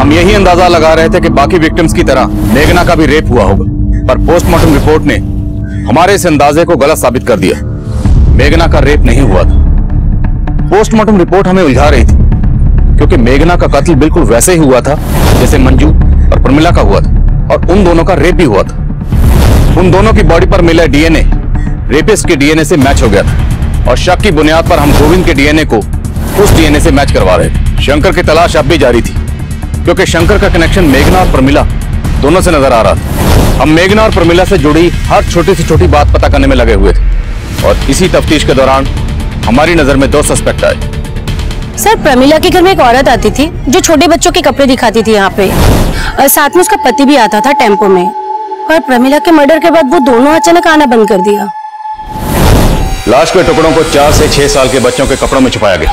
हम यही अंदाजा लगा रहे थे कि बाकी विक्टिम्स की तरह मेघना का भी रेप हुआ होगा, पर पोस्टमार्टम रिपोर्ट ने हमारे इस अंदाजे को गलत साबित कर दिया। मेघना का रेप नहीं हुआ था। पोस्टमार्टम रिपोर्ट हमें उलझा रही थी, क्योंकि मेघना का कत्ल बिल्कुल वैसे ही हुआ था जैसे मंजू और प्रमिला का हुआ था, और उन दोनों का रेप भी हुआ था। उन दोनों की बॉडी पर मिला डीएनए रेपिस्ट के डीएनए से मैच हो गया था, और शक की बुनियाद पर हम गोविंद के डीएनए को उस डीएनए से मैच करवा रहे थे। शंकर की तलाश अब भी जारी थी, क्योंकि शंकर का कनेक्शन मेघना और प्रमिला दोनों से नजर आ रहा था। हम मेघना और प्रमिला से जुड़ी हर छोटी से छोटी बात पता करने में लगे हुए थे, और इसी तफ्तीश के दौरान हमारी नजर में 2 सस्पेक्ट आए। सर प्रमिला के घर में एक औरत आती थी जो छोटे बच्चों के कपड़े दिखाती थी यहाँ पे, और साथ में उसका पति भी आता था टेम्पो में, और प्रमिला के मर्डर के बाद वो दोनों अचानक आना बंद कर दिया। लाश के टुकड़ों को 4 से 6 साल के बच्चों के कपड़ों में छुपाया गया।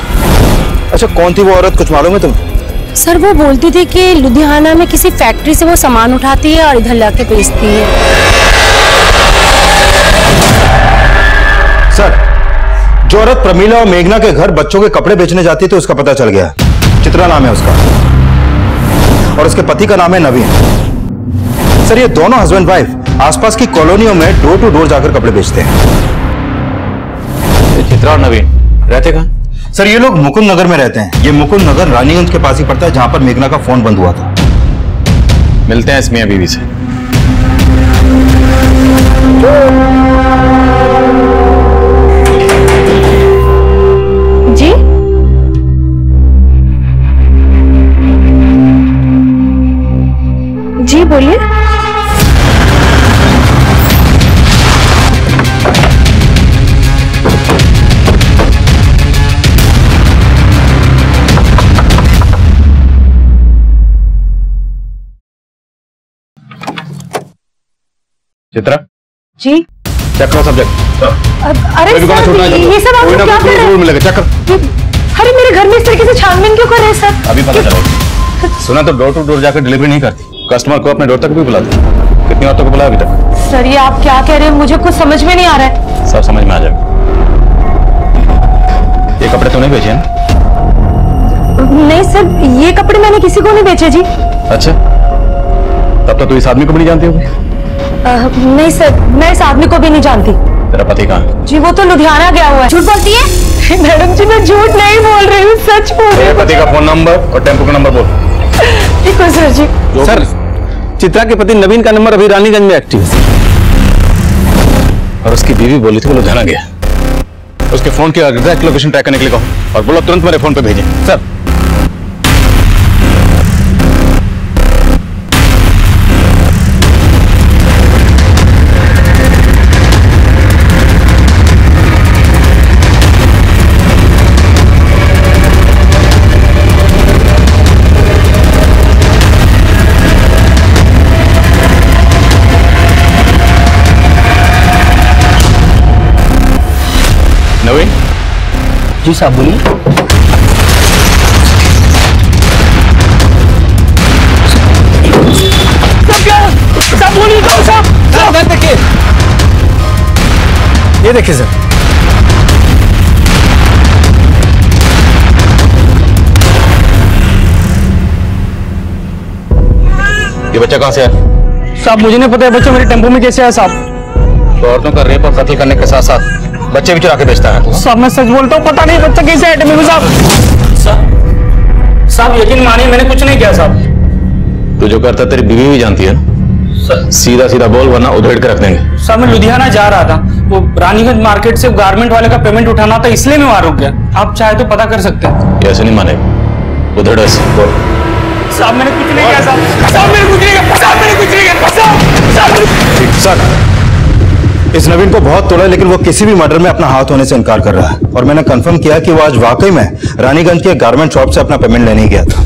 अच्छा कौन थी वो औरत, कुछ मालूम है तुम्हें? सर वो बोलती थी कि लुधियाना में किसी फैक्ट्री से वो सामान उठाती है और इधर लाके बेचती है। सर जो औरत प्रमिला और मेघना के घर बच्चों के कपड़े बेचने जाती थी उसका पता चल गया। चित्रा नाम है उसका, और उसके पति का नाम है नवीन। सर ये दोनों हस्बैंड वाइफ आसपास की कॉलोनियों में डोर टू डोर जाकर कपड़े बेचते हैं। चित्रा और नवीन रहते कहाँ? सर ये लोग मुकुंद नगर में रहते हैं। ये मुकुंद नगर रानीगंज के पास ही पड़ता है, जहां पर मेघना का फोन बंद हुआ था। मिलते हैं इस मियां बीवी से। जी जी बोलिए। चित्रा जी चेक करो सब्जेक्ट। अरे सर ये सब आप क्या कर रहे हैं? मिलेगा चेक कर। अरे मेरे घर में इस तरीके से छानबीन क्यों कर रहे हैं सर? अभी पता चलेगा। सुना तो डोर टू डोर जाकर डिलीवरी नहीं करती, कस्टमर को अपने डोर तक भी बुलाती। कितनी औरतों को बुलाया अभी तक? सर ये आप क्या कह रहे हैं, मुझे कुछ समझ में नहीं आ रहा है। सब समझ में आ जाएगा। ये कपड़े तो नहीं बेचे हैं? नहीं सर ये कपड़े मैंने किसी को नहीं बेचे जी। अच्छा तब तो तू इस आदमी को भी नहीं जानती होगी। नहीं सर मैं इस आदमी को भी नहीं जानती। तेरा पति कहाँ है? जी वो तो लुधियाना गया हुआ है। झूठ बोलती है? मैडम जी मैं झूठ नहीं बोल रही हूँ, सच बोल रही हूँ। पति का फोन नंबर और टेम्पो का नंबर बोल। ठीक है सर जी। सर चित्रा के पति नवीन का नंबर अभी रानीगंज में एक्टिव है, और उसकी बीवी बोली थी वो लुधियाना गया। उसके फोन की एग्जैक्ट लोकेशन ट्रैक करने के लिए कहो, और बोलो तुरंत मेरे फोन पे भेजें। सर जी साहब बोलिए। साहब बोलिए साहब देखिए, ये देखिए सर। ये बच्चा कहां से आया? साहब मुझे नहीं पता है बच्चा मेरे टेम्पो में कैसे आया साहब। तो औरतों का रेप और कत्ल करने के साथ साथ बच्चे भी चुरा के बेचता है। साहब मैं सच बोलता हूँ, पता नहीं बच्चा कैसे आया टेम्पो में साहब। साहब यकीन मानिए मैंने कुछ नहीं किया साहब। तू जो करता तेरी बीवी भी जानती है ना। सीधा सीधा बोल वरना उधेड़ के रख देंगे। साहब मैं लुधियाना जा रहा था, वो रानीगंज मार्केट से गारमेंट वाले का पेमेंट उठाना था, इसलिए मैं वहां रुक गया। आप चाहे तो पता कर सकते हैं। ऐसे नहीं मानेगा, उधेड़ ऐसे बोल। साहब मैंने कुछ नहीं किया साहब। साहब मैंने कुछ नहीं किया। साहब मैंने कुछ नहीं किया। साहब सर, इस नवीन को बहुत तोड़ा लेकिन वो किसी भी मर्डर में अपना हाथ होने से इनकार कर रहा है और मैंने कंफर्म किया कि वो आज वाकई में रानीगंज के गारमेंट शॉप से अपना पेमेंट लेने गया था।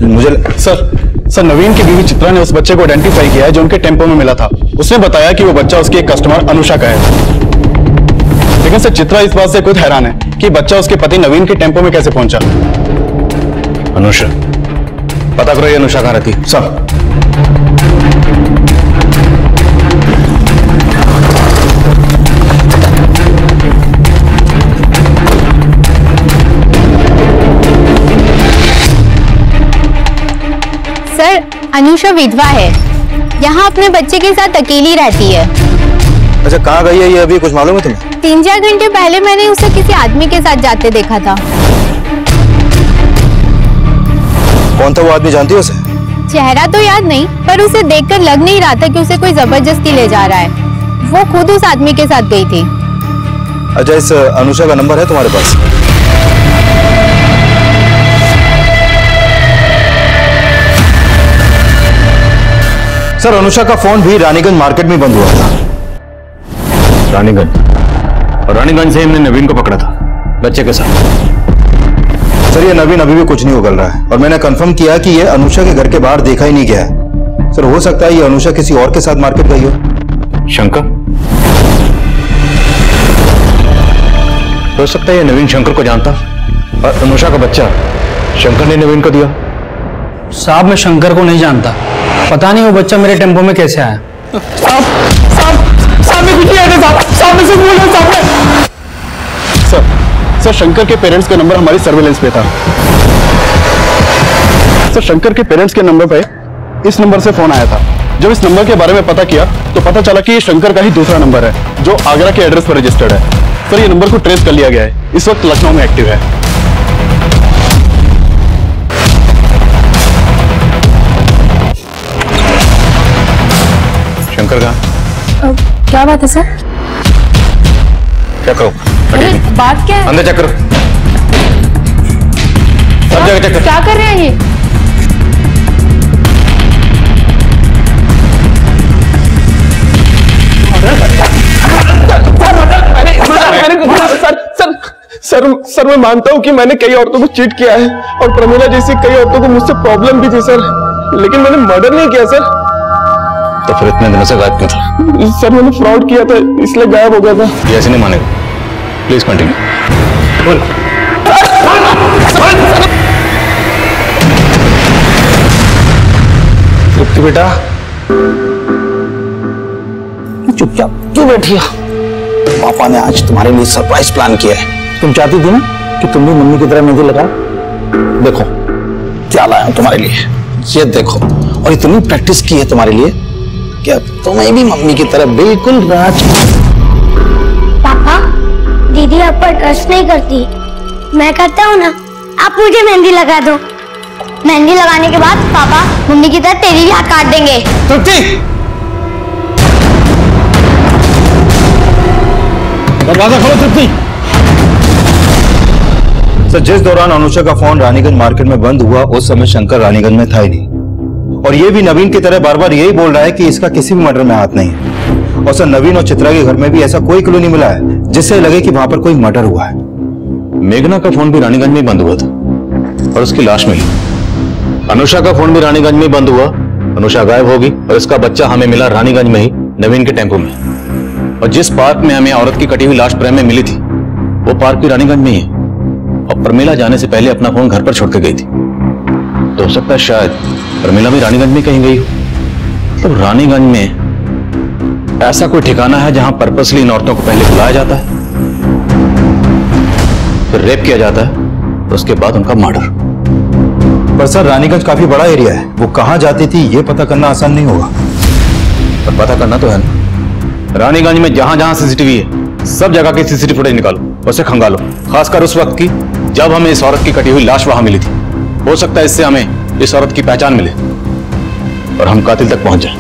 मुझे सर नवीन की बीवी चित्रा ने उस बच्चे को आइडेंटिफाई किया है जो उनके टेम्पो में मिला था। उसने बताया कि वो बच्चा उसकी एक कस्टमर अनुषा का है। लेकिन सर चित्रा इस बात से खुद हैरान है कि बच्चा उसके पति नवीन के टेम्पो में कैसे पहुंचा। अनुषा, पता करो ये अनुषा कहां रहती? सर सर अनुषा विधवा है, यहाँ अपने बच्चे के साथ अकेली रहती है। अच्छा, कहाँ गई है ये अभी कुछ मालूम है तुम्हें? 3-4 घंटे पहले मैंने उसे किसी आदमी के साथ जाते देखा था। कौन था वो आदमी, जानती हो उसे? चेहरा तो याद नहीं, पर उसे देखकर लग नहीं रहा था कि उसे कोई जबरदस्ती ले जा रहा है। वो खुद उस आदमी के साथ गई थी। अच्छा, इस अनुषा का नंबर है तुम्हारे पास? सर अनुषा का फोन भी रानीगंज मार्केट में बंद हुआ था। रानीगंज? और रानीगंज से हमने नवीन को पकड़ा था बच्चे के साथ। सर ये नवीन अभी भी कुछ नहीं उगल रहा है और मैंने कंफर्म किया कि ये अनुषा के घर के बाहर देखा ही नहीं गया है। सर हो सकता है ये अनुषा किसी और के साथ मार्केट गई हो। शंकर? हो सकता है ये नवीन शंकर को जानता और अनुषा का बच्चा शंकर ने नवीन को दिया। साहब मैं शंकर को नहीं जानता, पता नहीं वो बच्चा मेरे टेम्पो में कैसे आया। साहब मैं कुछ नहीं आया साहब मैं सिर्फ बोल रहा हूं सर शंकर के पेरेंट्स का नंबर हमारी सर्वेलेंस पे था। सर शंकर के पेरेंट्स के नंबर पे इस नंबर से फोन आया था। जब इस नंबर के बारे में पता किया तो पता चला कि ये शंकर का ही दूसरा नंबर है जो आगरा के एड्रेस पर रजिस्टर्ड है। सर ये नंबर को ट्रेस कर लिया गया है, इस वक्त लखनऊ में एक्टिव है। शंकर का क्या बात है सर? क्या करो? अरे बात क्या है? अंदर चेक करो, सब जगह चेक करो। क्या कर रहे हैं ये? सर मैं मानता हूँ कि मैंने कई औरतों को चीट किया है और प्रमीला जैसी कई औरतों को मुझसे प्रॉब्लम भी थी सर, लेकिन मैंने मर्डर नहीं किया सर। तो फिर इतने दिनों से गायब क्यों था? सर मैंने फ्रॉड किया था इसलिए गायब हो गया था। ये ऐसे नहीं मानेगा, प्लीज कंटिन्यू। तृप्ति बेटा चुपचाप क्यों बैठी हो? पापा ने आज तुम्हारे लिए सरप्राइज प्लान किया है। तुम चाहती थी ना कि तुम भी मम्मी की तरह मेहंदी लगाओ। देखो क्या लाया हूं तुम्हारे लिए, ये देखो। और इतनी प्रैक्टिस की है तुम्हारे लिए कि अब तुम्हें भी मम्मी की तरह बिल्कुल राज। पापा दीदी आप पर ट्रस्ट नहीं करती, मैं करता हूँ ना। आप मुझे मेहंदी लगा दो, मेहंदी लगाने के बाद पापा मम्मी की तरह तेरी भी हाथ काट देंगे। तृप्ति दरवाजा खोलो। तृप्ति सर जिस दौरान अनुषा का फोन रानीगंज मार्केट में बंद हुआ उस समय शंकर रानीगंज में था ही नहीं और ये भी नवीन की तरह बार बार यही बोल रहा है कि इसका किसी भी मर्डर में हाथ नहीं है। और सर नवीन और चित्रा के घर में भी ऐसा कोई क्लू नहीं मिला है जिससे लगे कि वहां पर कोई मर्डर हुआ है। मेघना का फोन भी रानीगंज में बंद हुआ था और उसकी लाश मिली। अनुषा का फोन भी रानीगंज में बंद हुआ, अनुषा गायब होगी और इसका बच्चा हमें मिला रानीगंज में ही नवीन के टेम्पो में। और जिस पार्क में हमें औरत की कटी हुई लाश प्रेम में मिली थी वो पार्क भी रानीगंज में ही है। और प्रमीला जाने से पहले अपना फोन घर पर छोड़ के गई थी। तो हो सकता है शायद प्रमीला भी रानीगंज में कहीं गई हो। तो रानीगंज में ऐसा कोई ठिकाना है जहां पर्पसली इन औरतों को पहले बुलाया जाता है, फिर रेप किया जाता है, उसके बाद उनका मर्डर। पर सर रानीगंज काफी बड़ा एरिया है, वो कहां जाती थी ये पता करना आसान नहीं होगा। पर पता करना तो है ना। रानीगंज में जहां जहां सीसीटीवी है सब जगह की सीसीटीवी फुटेज निकालो, उसे खंगालो, खासकर उस वक्त की जब हमें इस औरत की कटी हुई लाश वहां मिली थी। हो सकता है इससे हमें इस औरत की पहचान मिले और हम कातिल तक पहुंच जाए।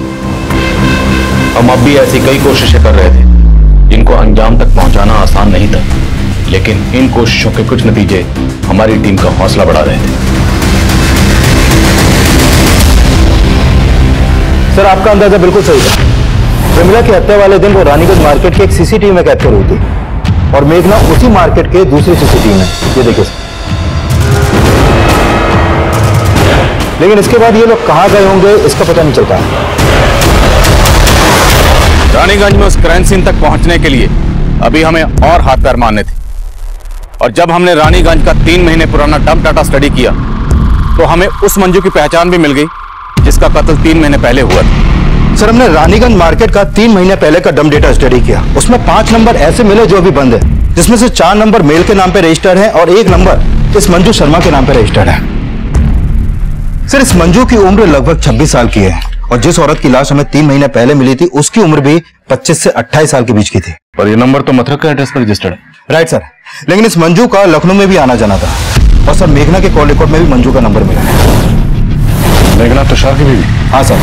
हम अब भी ऐसी कई कोशिशें कर रहे थे जिनको अंजाम तक पहुंचाना आसान नहीं था, लेकिन इन कोशिशों के कुछ नतीजे हमारी टीम का हौसला बढ़ा रहे थे। सर आपका अंदाजा बिल्कुल सही था। प्रमिला की हत्या वाले दिन वो रानीगंज मार्केट के एक सीसीटीवी में कैद कर हुई थी और मेघना उसी मार्केट के दूसरे सीसीटीवी में। ये देखिए लेकिन इसके बाद ये लोग कहां गए होंगे इसका पता नहीं चलता। रानीगंज में उस क्राइम सीन तक पहुंचने के लिए अभी हमें और हाथ पैर मारने थे, और जब हमने रानीगंज का 3 महीने पुराना डंप डाटा स्टडी किया तो हमें उस मंजू की पहचान भी मिल गई जिसका कत्ल 3 महीने पहले हुआ था। सर हमने रानीगंज मार्केट का 3 महीने पहले का डंप डेटा स्टडी किया, उसमें 5 नंबर ऐसे मिले जो अभी बंद है, जिसमें से 4 नंबर मेल के नाम पे रजिस्टर्ड है और 1 नंबर इस मंजू शर्मा के नाम पे रजिस्टर्ड है। सर इस मंजू की उम्र लगभग 26 साल की है और जिस औरत की लाश हमें 3 महीने पहले मिली थी उसकी उम्र भी 25 से 28 साल के बीच की थी। और ये नंबर तो मथुरा के एड्रेस पर रजिस्टर्ड है। राइट सर, लेकिन इस मंजू का लखनऊ में भी आना जाना था और सर मेघना के कॉल रिकॉर्ड में भी मंजू का नंबर मिला है। मेघना तुषार की बीवी? हाँ सर,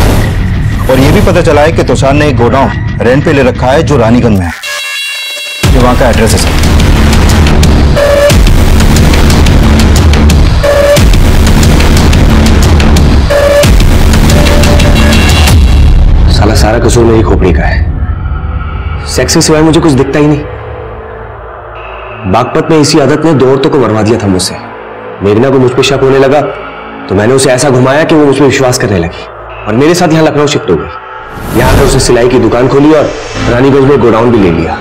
और ये भी पता चला है कि तुषार ने एक गोडाउन रेंट पे ले रखा है जो रानीगंज में है। ये वहां का एड्रेस है सर। साला सारा कसूर मेरी खोपड़ी का है। सेक्स के सिवाय मुझे कुछ दिखता ही नहीं। बागपत में इसी आदत ने 2 औरतों को मरवा दिया था मुझसे। मेघना को मुझ पर शक होने लगा तो मैंने उसे ऐसा घुमाया कि वो मुझ पर विश्वास करने लगी और मेरे साथ यहाँ लखनऊ शिफ्ट हो गई। यहाँ पर उसने सिलाई की दुकान खोली और रानीगंज में गोडाउन भी ले लिया।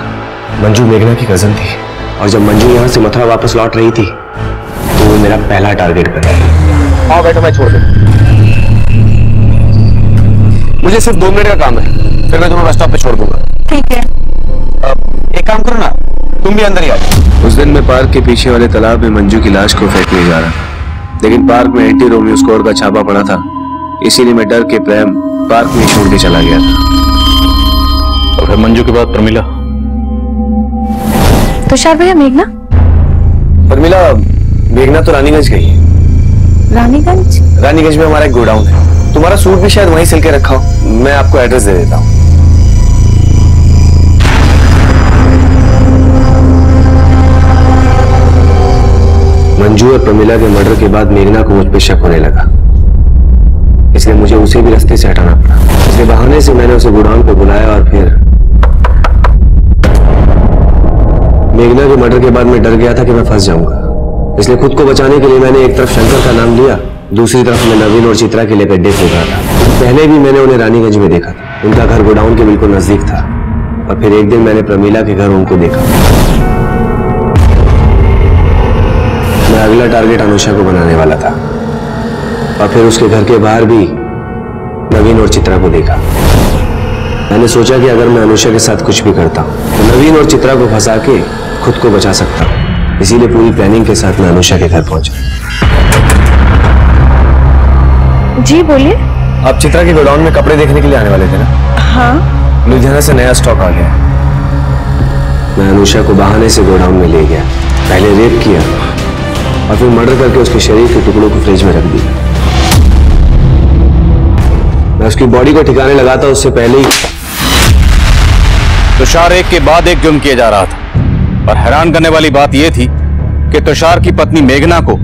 मंजू मेघना की कजन थी और जब मंजू यहाँ से मथुरा वापस लौट रही थी तो वो मेरा पहला टारगेट कर रही थी। हाँ बैठो, मैं छोड़ दूं। मुझे सिर्फ 2 मिनट का काम है, फिर मैं तुम्हें बस स्टॉप पे छोड़ दूंगा। ठीक है। एक काम करो ना, तुम भी अंदर ही आ जाओ। उस दिन मैं पार्क के पीछे वाले तालाब में मंजू की लाश को फेंकने जा रहा था, लेकिन पार्क में एंटी रोमियो स्क्वाड का छापा पड़ा था, इसीलिए मैं डर के प्रेम पार्क में छोड़ के चला गया था। और फिर मंजू के बाद प्रमिला? तुषार भैया मेघना? प्रमिला, मेघना तो रानीगंज गई है। रानीगंज? रानीगंज में हमारा एक गोडाउन है, तुम्हारा सूट भी शायद वहीं सिल के रखा हो। मैं आपको एड्रेस दे देता हूँ। मंजू और प्रमिला के मर्डर के बाद मेघना को मुझ पर शक होने लगा, इसलिए मुझे उसे भी रास्ते से हटाना पड़ा। इसलिए बहाने से मैंने उसे गोडाउन पे बुलाया और फिर मेघना के मर्डर के बाद मैं डर गया था कि मैं फंस जाऊंगा, इसलिए खुद को बचाने के लिए मैंने एक तरफ शंकर का नाम लिया, दूसरी तरफ मैं नवीन और चित्रा के लिए गड्ढे खोद रहा था। पहले भी मैंने उन्हें रानीगंज में देखा था, उनका घर गोडाउन के बिल्कुल नजदीक था, और फिर एक दिन मैंने प्रमिला के घर उनको देखा। मैं अगला टारगेट अनुषा को बनाने वाला था और फिर उसके घर के बाहर भी नवीन और चित्रा को देखा। मैंने सोचा कि अगर मैं अनुषा के साथ कुछ भी करता हूं तो नवीन और चित्रा को फंसा के खुद को बचा सकता हूं, इसीलिए पूरी प्लानिंग के साथ मैं अनुषा के घर पहुंचा। जी बोलिए। आप चित्रा के गोडाउन में कपड़े देखने के लिए आने वाले थे ना? हाँ। लुधियाना से नया स्टॉक आ गया। मैं अनुषा को बहाने से गोडाउन में ले गया, पहले रेप किया और फिर मर्डर करके उसके शरीर के टुकड़ों को फ्रिज में रख दिया। मैं उसकी बॉडी को ठिकाने लगाता उससे पहले ही तुषार एक के बाद एक जुर्म किया जा रहा था, और हैरान करने वाली बात यह थी कि तुषार की पत्नी मेघना को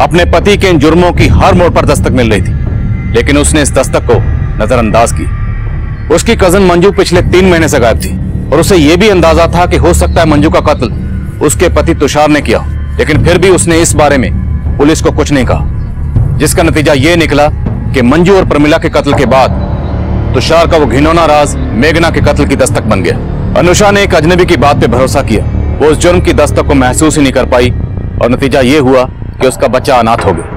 अपने पति के इन जुर्मों की हर मोड़ पर दस्तक मिल रही थी, लेकिन उसने इस दस्तक को नजरअंदाज किया। उसकी कजन मंजू पिछले 3 महीने से गायब थी और उसे यह भी अंदाजा था कि हो सकता है मंजू का कत्ल उसके पति तुषार ने किया, लेकिन फिर भी उसने इस बारे में पुलिस को कुछ नहीं कहा, जिसका नतीजा यह निकला कि मंजू और प्रमिला के कत्ल के बाद तुषार का वो घिनौना राज मेघना के कत्ल की दस्तक बन गया। अनुषा ने एक अजनबी की बात पे भरोसा किया, वो उस जुर्म की दस्तक को महसूस ही नहीं कर पाई और नतीजा ये हुआ कि उसका बच्चा अनाथ हो गया।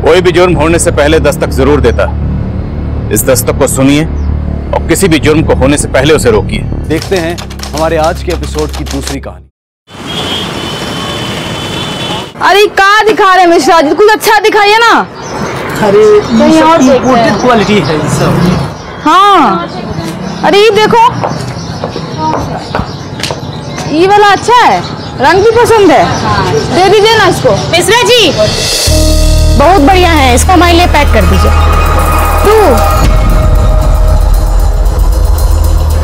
कोई भी जुर्म होने से पहले दस्तक जरूर देता है। इस दस्तक को सुनिए और किसी भी जुर्म को होने से पहले उसे रोकिए। देखते हैं हमारे आज के एपिसोड की दूसरी कहानी। अरे कहाँ दिखा रहे हैं मिश्रा जी, कुछ अच्छा दिखाइए ना। अरे कहीं और इम्पोर्टेड क्वालिटी है सब। हाँ अरे ये देखो, ये वाला अच्छा है, रंग भी पसंद है, दे दीजिए ना इसको। मिश्रा जी बहुत बढ़िया है, इसको हमारे लिए पैक कर दीजिए।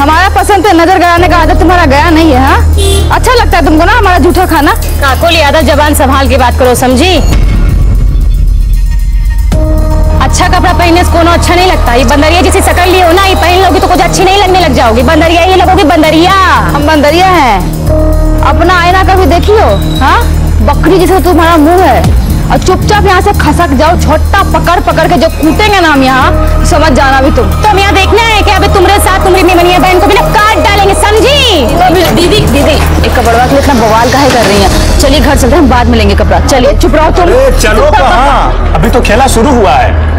हमारा पसंद है, नजर गड़ाने का आदत तुम्हारा गया नहीं है। हाँ अच्छा लगता है तुमको ना हमारा जूठा खाना। काकुल यादव जबान संभाल के बात करो, समझी? अच्छा कपड़ा पहनने से कोनो अच्छा नहीं लगता। ये बंदरिया जैसी शकल लिए हो ना, ये पहन लोगी तो कुछ अच्छी नहीं लगने लग जाओगी। बंदरिया ये लगोगी बंदरिया। हम बंदरिया हैं। अपना आईना कभी देखियो? हाँ बकरी जैसे तुम्हारा मुंह है, और चुपचाप यहाँ से खसक जाओ। छोटा पकड़ पकड़ के जो कूटेंगे ना हम यहाँ, समझ जाना भी तुम। तो हम यहाँ देखना है कि अभी तुम्हारे साथ तुम्हारी मेमनिया बहन को भी ना काट डालेंगे, समझी? दीदी दीदी एक कपड़वा के लिए इतना बवाल काहे कर रही हैं? चलिए घर चलते हैं, बाद में लेंगे कपड़ा। चलिए चुप रहो तुम। चलो कहाँ, अभी तो खेला शुरू हुआ है।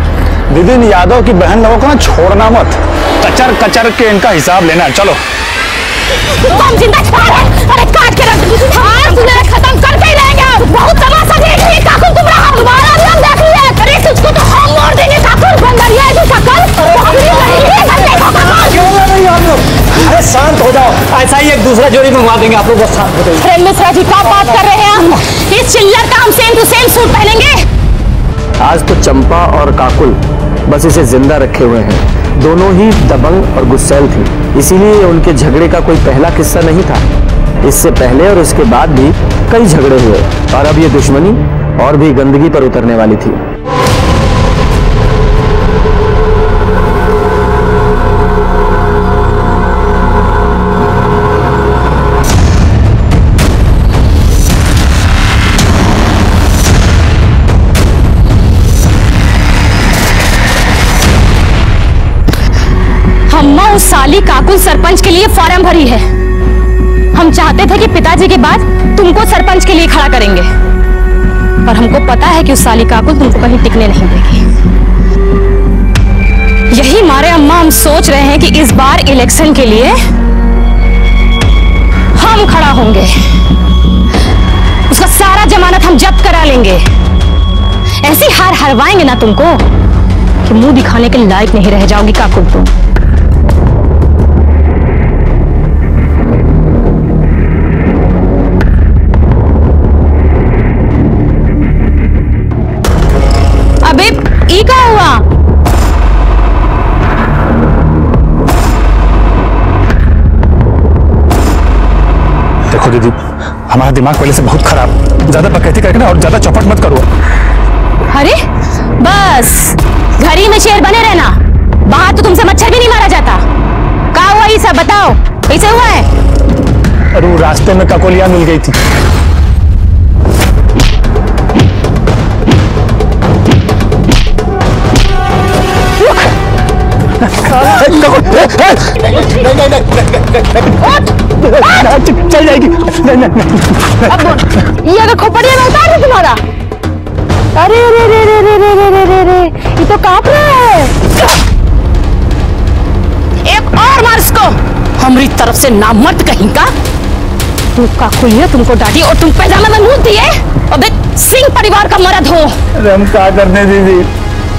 दीदी यादव की बहन लोगों को ना छोड़ना मत, कचर कचर के इनका हिसाब लेना। चलो तुम जिंदा छोड़ है, अरे काट के रख तुम्हें खत्म करके ही रहेंगे। बहुत तमाशा देख रही है काकुल, तुम्हारा हमारा भी हम देख लिया। अरे तुझको तो हम मोड़ देंगे काकुल, बंदरिया की शकल। अरे शांत हो जाओ, ऐसा ही एक दूसरा जोड़ी मंगवा देंगे आप लोग, बस शांत हो जाइए। अरे मिश्रा जी क्या बात कर रहे हैं हम? इस चिल्लर का हम सेम टू सेम सूट पहनेंगे। आज तो चंपा और काकुल बस इसे जिंदा रखे हुए हैं। दोनों ही दबंग और गुस्सैल थी, इसीलिए उनके झगड़े का कोई पहला किस्सा नहीं था। इससे पहले और इसके बाद भी कई झगड़े हुए, और अब ये दुश्मनी और भी गंदगी पर उतरने वाली थी। उस साली काकुल सरपंच के लिए फॉर्म भरी है। हम चाहते थे कि पिताजी के बाद तुमको सरपंच के लिए खड़ा करेंगे, पर हमको पता है कि उस साली काकुल तुमको कहीं टिकने नहीं देगी। यही मारे अम्मा हम सोच रहे हैं कि इस बार इलेक्शन के लिए हम खड़ा होंगे। उसका सारा जमानत हम जब्त करा लेंगे। ऐसी हार हरवाएंगे ना तुमको कि मुंह दिखाने के लायक नहीं रह जाओगी काकुल तुम। अबे ई क्या हुआ? देखो दीदी, हमारा दिमाग पहले से बहुत खराब, ज्यादा बकैती करके ना और ज्यादा चौपट मत करो। अरे बस घड़ी में शेर बने रहना, बाहर तो तुमसे मच्छर भी नहीं मारा जाता। क्या हुआ ये सब बताओ, कैसे हुआ है? अरे वो रास्ते में काकोलिया मिल गई थी। चल जाएगी। ये अगर खोपड़िया में उतार दे तुम्हारा। अरे रे रे रे रे रे रे रे रे, ये तो कांप रहा है। एक और मार इसको, हमारी तरफ से नामर्द कहीं का। तू काकुलिया तुमको डांटी और तुम पैजामा में मुंह दिए। अबे सिंह परिवार का मर्द हो। अरे हम क्या करने दीदी,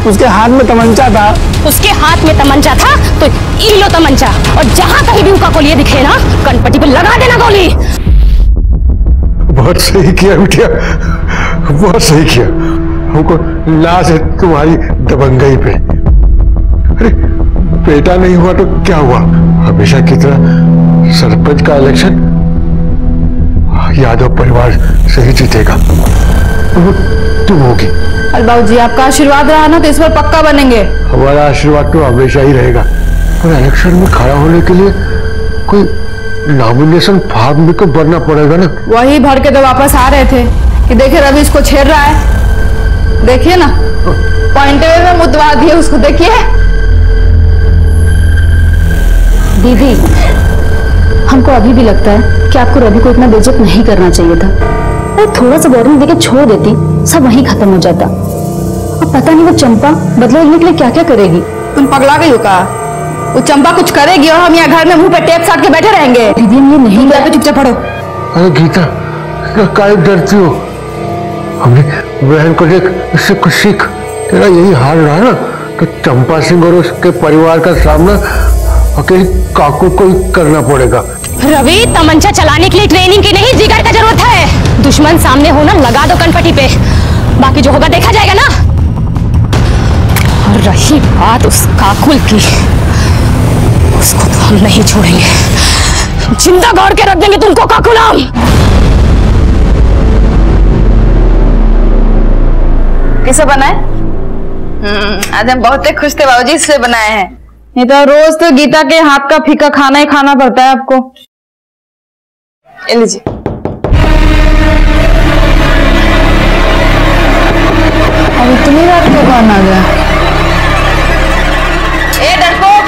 उसके हाथ में तमंचा था। उसके हाथ में तमंचा था तो ये लो तमंचा, और जहां कहीं भी उनका कोलिया दिखे ना, कनपट्टी पे लगा देना गोली। बहुत सही किया बिटिया, बहुत सही किया। हमको लाज है तुम्हारी दबंगई पे। अरे बेटा नहीं हुआ तो क्या हुआ, हमेशा की तरह सरपंच का इलेक्शन यादव परिवार से ही जीतेगा। वो तुम होगी। अरे बाबूजी आपका आशीर्वाद रहा ना तो इस बार पक्का बनेंगे। हमारा आशीर्वाद तो हमेशा ही रहेगा, पर इलेक्शन में खड़ा होने के लिए कोई नॉमिनेशन फॉर्म भी तो भरना पड़ेगा ना। वही भर के तो वापस आ रहे थे कि देखिए रवि इसको छेड़ रहा है। देखिए ना पॉइंट में मुदवा दिए उसको, देखिए। दीदी हमको अभी भी लगता है कि आपको रवि को इतना बेइज्जत नहीं करना चाहिए था। अरे थोड़ा सा वार्निंग देके छोड़ देती, सब वहीं खत्म हो जाता। अब पता नहीं वो चंपा बदला लेने के लिए क्या क्या करेगी। तुम पगला गई हो का? वो चंपा कुछ करेगी और हम यहाँ घर में मुंह पे टेप साट के बैठे रहेंगे। दीदी हम ये नहीं तुम चुपचाप पढ़ो। अरे गीता, काहे डरती हो? हमने बहन को देख, इससे कुछ सीख। तेरा यही हाल रहा ना तो चंपा सिंह और उसके परिवार का सामना अकेली काकू को ही करना पड़ेगा। रवि, तमंचा चलाने के लिए ट्रेनिंग की नहीं, जिगर का जरूरत है। दुश्मन सामने हो ना, लगा दो कनपटी पे, बाकी जो होगा देखा जाएगा ना। और रही बात उस काकुल की, उसको तो हम नहीं छोड़ेंगे, जिंदा गाड़ के रख देंगे तुमको काकुलाम। किसे बनाए? आज हम बहुत खुश थे बाबूजी, इसलिए बनाए हैं। नहीं तो रोज तो गीता के हाथ का फीका खाना ही खाना पड़ता है आपको। लीजिए। अब इतनी रात को कौन आ गया? ए डरपोक,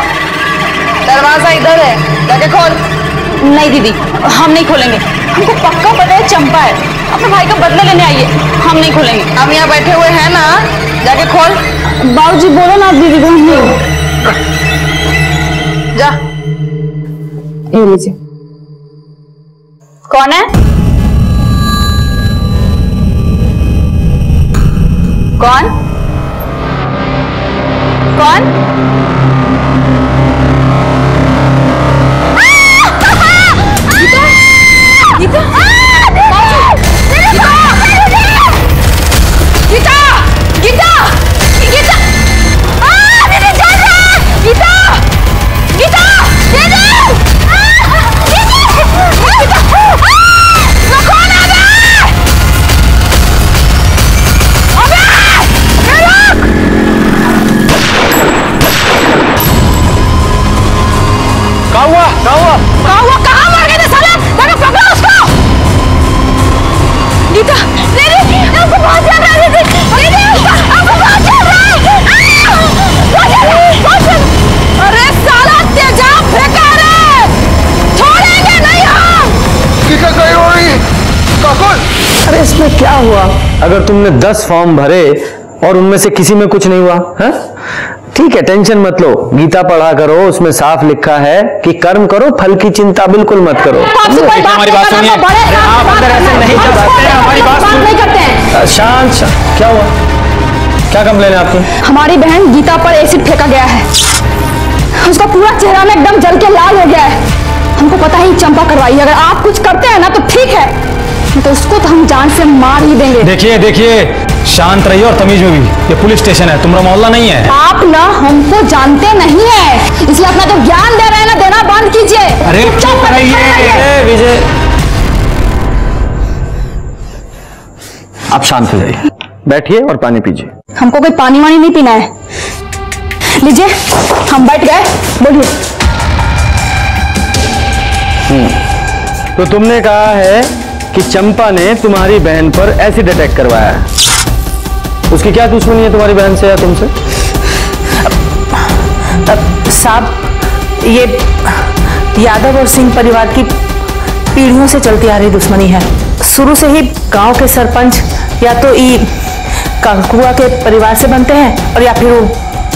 दरवाजा इधर है, जाके खोल। नहीं दीदी, हम नहीं खोलेंगे, हमको पक्का पता है चंपा है, अपने भाई का बदला लेने आई है, हम नहीं खोलेंगे। हम यहाँ बैठे हुए हैं ना, जाके खोल। बाबूजी बोलो ना दीदी को। जा। ये लीजिए। कौन है? कौन? कौन? गीता? अरे इसमें क्या हुआ? अगर तुमने 10 फॉर्म भरे और उनमें से किसी में कुछ नहीं हुआ है, ठीक है, टेंशन मत लो। गीता पढ़ा करो, उसमें साफ लिखा है कि कर्म करो, फल की चिंता बिल्कुल मत करो। हमारी बात सुनिए। आप अंदर ऐसे नहीं चल सकते हैं, हमारी बात नहीं करते हैं। शांत शांत। क्या हुआ? क्या कंप्लेन है आपकी? हमारी बहन गीता पर एसिड फेंका गया है, उसका पूरा चेहरा में एकदम जल के लाल हो गया है। हमको पता है चंपा करवाई है, अगर आप कुछ करते हैं ना तो ठीक है, तो उसको तो हम जान से मार ही देंगे। देखिए देखिए, शांत रहिए और तमीज में भी, ये पुलिस स्टेशन है, तुम्हारा मोहल्ला नहीं है। आप ना हमको जानते नहीं है, इसलिए अपना जो ज्ञान दे रहे हैं ना, देना बंद कीजिए। अरे चुप रहिए विजय, आप शांत हो जाइए, बैठिए और पानी पीजिए। हमको कोई पानी वानी नहीं पीना है, लीजिए। हम बैठ गए, बोलिए। तो तुमने कहा है कि चंपा ने तुम्हारी बहन पर एसिड अटैक करवाया है, उसकी क्या दुश्मनी है तुम्हारी बहन से या तुमसे? साहब, ये यादव और सिंह परिवार की पीढ़ियों से चलती आ रही दुश्मनी है। शुरू से ही गांव के सरपंच या तो काकुआ के परिवार से बनते हैं और या फिर वो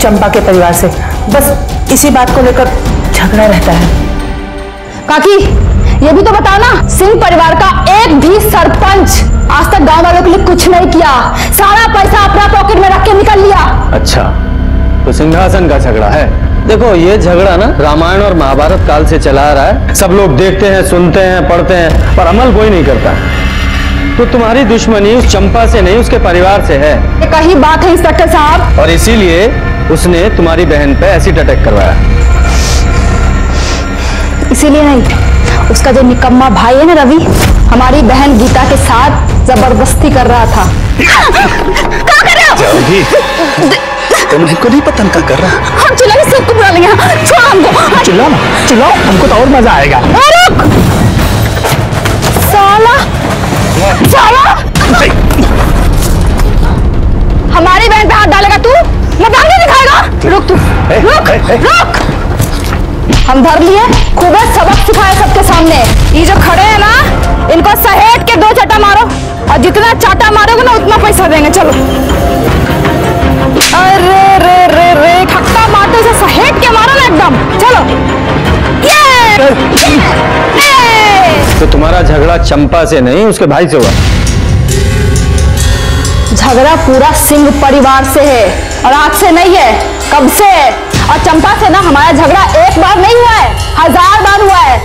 चंपा के परिवार से, बस इसी बात को लेकर झगड़ा रहता है। काकी, ये भी तो बताओ ना, सिंह परिवार का एक भी सरपंच आज तक गांव वालों के लिए कुछ नहीं किया, सारा पैसा अपना पॉकेट में रख के निकल लिया। अच्छा, तो सिंहासन का झगड़ा है। देखो, ये झगड़ा ना रामायण और महाभारत काल से चला आ रहा है, सब लोग देखते हैं, सुनते हैं, पढ़ते हैं, पर अमल कोई नहीं करता। तो तुम्हारी दुश्मनी उस चंपा से नहीं, उसके परिवार से है। कही बात है इंस्पेक्टर साहब, और इसीलिए उसने तुम्हारी बहन पे एसिड अटैक करवाया। इसीलिए नहीं, उसका जो निकम्मा भाई है ना रवि, हमारी बहन गीता के साथ जबरदस्ती कर रहा था। क्या कर रहे हो? तुमको नहीं पता क्या कर रहा? हम चिल्लाएंगे, सबको बुला लेंगे। छोड़ो हमको। चिल्लाओ ना, चिल्लाओ, हमको तो और मजा आएगा। रुक साला, साला, हमारी बहन पे हाथ डालेगा तू? मजाक नहीं दिखाएगा? रुक तू, रुक रुक। हम धर लिए, खूब सबक सिखाए सबके सामने। ये जो खड़े हैं ना, इनको सहेट के 2 चटा मारो और जितना चाटा मारोगे ना उतना पैसा देंगे। चलो। अरे रे रे रे खट्टा मारते से सहेट के मारो ना एकदम। चलो। तो तुम्हारा झगड़ा चंपा से नहीं उसके भाई से हुआ? झगड़ा पूरा सिंह परिवार से है और आज से नहीं है, कब से है। और चंपा से ना हमारा झगड़ा एक बार नहीं हुआ है, 1000 बार हुआ है।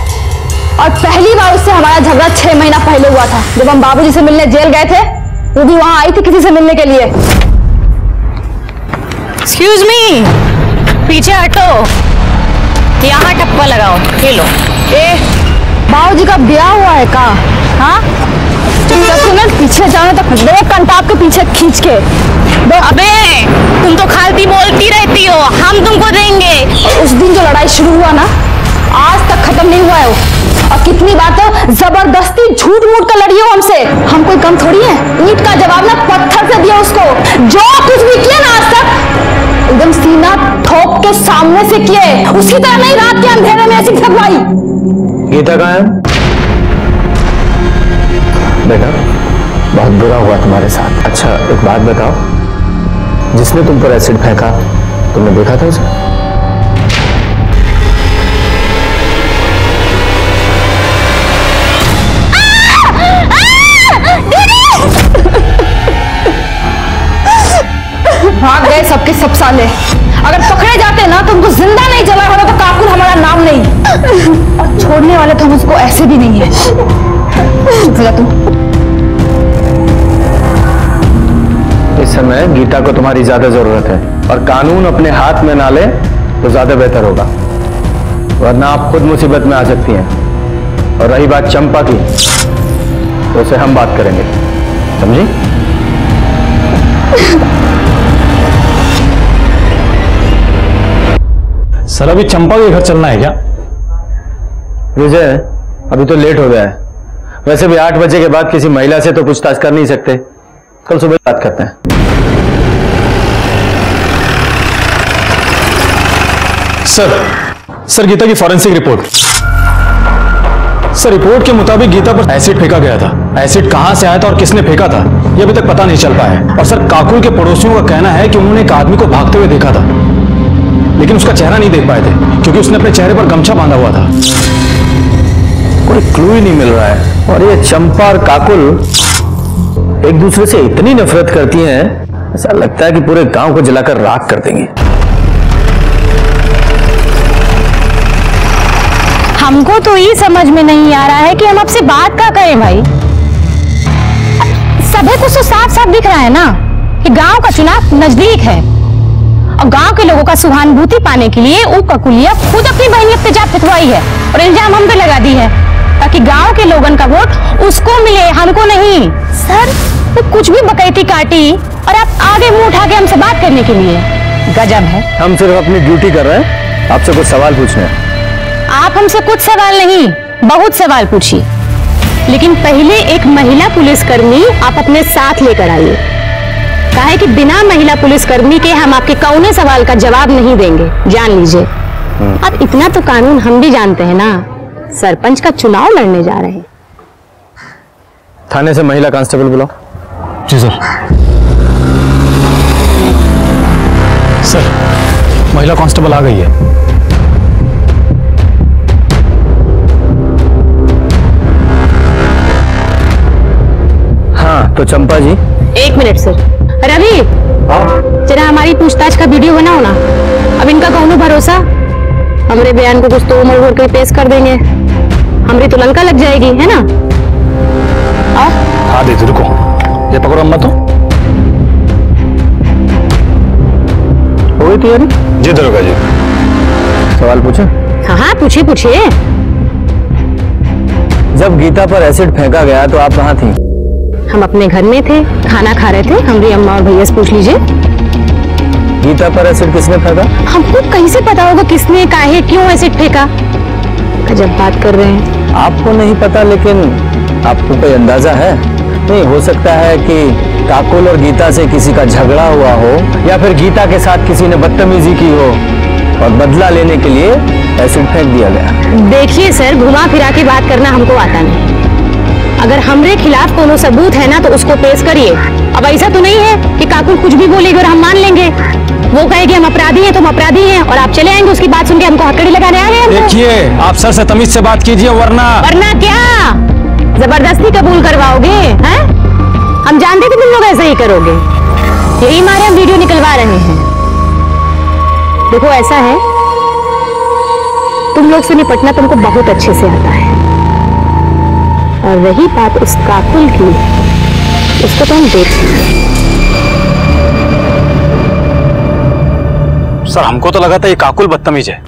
और पहली बार उससे हमारा झगड़ा 6 महीना पहले हुआ था, जब हम बाबूजी से मिलने जेल गए थे। वो भी वहां आई थी किसी से मिलने के लिए। एक्सक्यूज मी, पीछे हटो, यहाँ टप्पा लगाओ। ये लो। बाबूजी का ब्याह हुआ है का? हाँ, पीछे जाने तक दो कंटाप के पीछे खींच के। अबे तुम तो खालती बोलती रहती हो, हम तुमको देंगे। उस दिन जो लड़ाई शुरू हुआ ना, आज तक खत्म नहीं हुआ है वो। और कितनी बार तो जबरदस्ती झूठ मूठ कर लड़ी हो हमसे। हम कोई कम थोड़ी है, ईंट का जवाब ना पत्थर से दिया उसको। जो कुछ भी किया ना आज तक एकदम सीना ठोक के सामने से किए। उसी तरह नहीं रात के अंधेरे में ऐसी भगवाई। गीता कहाँ है? बेटा बहुत बुरा हुआ तुम्हारे साथ। अच्छा एक बात बताओ, जिसने तुम पर एसिड फेंका तुमने देखा था उसे? भाग गए सबके सब साले। अगर पकड़े जाते ना तो उनको जिंदा नहीं जला होता तो काकुल हमारा नाम नहीं। और छोड़ने वाले तो हम उसको ऐसे भी नहीं है। तुम इस समय गीता को तुम्हारी ज्यादा जरूरत है और कानून अपने हाथ में ना ले तो ज्यादा बेहतर होगा, वरना आप खुद मुसीबत में आ सकती हैं। और रही बात चंपा की, तो उसे हम बात करेंगे, समझी? सर अभी चंपा के घर चलना है क्या? विजय अभी तो लेट हो गया है। वैसे भी 8 बजे के बाद किसी महिला से तो पूछताछ कर नहीं सकते, कल सुबह बात करते हैं। सर गीता की फॉरेंसिक रिपोर्ट। सर रिपोर्ट के मुताबिक गीता पर एसिड फेंका गया था। एसिड कहां से आया था और किसने फेंका था यह अभी तक पता नहीं चल पाया है। और सर काकुल के पड़ोसियों का कहना है कि उन्होंने एक आदमी को भागते हुए देखा था, लेकिन उसका चेहरा नहीं देख पाए थे क्योंकि उसने अपने चेहरे पर गमछा बांधा हुआ था। कोई क्लू ही नहीं मिल रहा है। और ये चंपा और काकुल एक दूसरे से इतनी नफरत करती हैं, ऐसा लगता है कि पूरे गांव को जलाकर राख कर देंगे। हमको तो ये समझ में नहीं आ रहा है कि हम आपसे बात क्या करें भाई। सभी कुछ तो साफ साफ दिख रहा है ना कि गांव का चुनाव नजदीक है और गांव के लोगों का सहानुभूति पाने के लिए वो ककुलिया खुद अपनी बहनियत पे जा फितवाई है और इल्जाम हम पे लगा दी है ताकि गांव के लोगों का वोट उसको मिले, हमको नहीं। सर वो कुछ भी बकैती काटी और आप आगे मुंह उठा के हमसे बात करने के लिए, गजब है। हम सिर्फ अपनी ड्यूटी कर रहे हैं, आपसे कुछ सवाल पूछने हैं। आप हमसे कुछ सवाल नहीं, बहुत सवाल पूछिए, लेकिन पहले एक महिला पुलिसकर्मी आप अपने साथ लेकर आइए। कहा है कि बिना महिला पुलिसकर्मी के हम आपके कौने सवाल का जवाब नहीं देंगे, जान लीजिए। अब इतना तो कानून हम भी जानते हैं ना, सरपंच का चुनाव लड़ने जा रहे हैं। थाने से महिला कांस्टेबल बुलाओ। जी सर। सर महिला कांस्टेबल आ गई है। हाँ तो चंपा जी। 1 मिनट सर। रवि जरा हमारी पूछताछ का वीडियो बनाओ ना। अब इनका कौनो भरोसा, हमरे बयान को कुछ तो उमड़ उमड़ कर पेश कर देंगे, हमरी तो लंका लग जाएगी, है ना? हाँ दे रुको, ये पकड़ो अम्मा। तो हो गई तैयारी? जी दरोगा जी। सवाल पूछे? हाँ पूछिए पूछिए। जब गीता पर एसिड फेंका गया तो आप कहाँ थी? हम अपने घर में थे, खाना खा रहे थे। हमारी अम्मा और भैया से पूछ लीजिए। गीता पर एसिड किसने फेंका? हमको कैसे पता होगा किसने, काहे, क्यों एसिड फेंका? जब बात कर रहे हैं। आपको नहीं पता, लेकिन आपको कोई अंदाजा है? नहीं हो सकता है कि काकुल और गीता से किसी का झगड़ा हुआ हो, या फिर गीता के साथ किसी ने बदतमीजी की हो और बदला लेने के लिए एसिड फेंक दिया गया। देखिए सर, घुमा फिरा के बात करना हमको आता नहीं। अगर हमरे खिलाफ कोनो सबूत है ना तो उसको पेश करिए। अब ऐसा तो नहीं है कि काकुल कुछ भी बोलेगी और हम मान लेंगे। वो कहेगी हम अपराधी हैं, तुम अपराधी हैं, और आप चले आएंगे उसकी बात सुन के हमको हथकड़ी लगाने आ गए। देखिए आप सर से तमीज से बात कीजिए, वरना क्या जबरदस्ती कबूल करवाओगे? हैं? हम जानते थे तुम लोग ऐसा ही करोगे, यही मारे हम वीडियो निकलवा रहे हैं। देखो ऐसा है, तुम लोग से निपटना तुमको बहुत अच्छे से आता है, और रही बात उस काकुल की, उसको तो हम देख लेंगे। सर हमको तो लगा था ये काकुल बदतमीज है,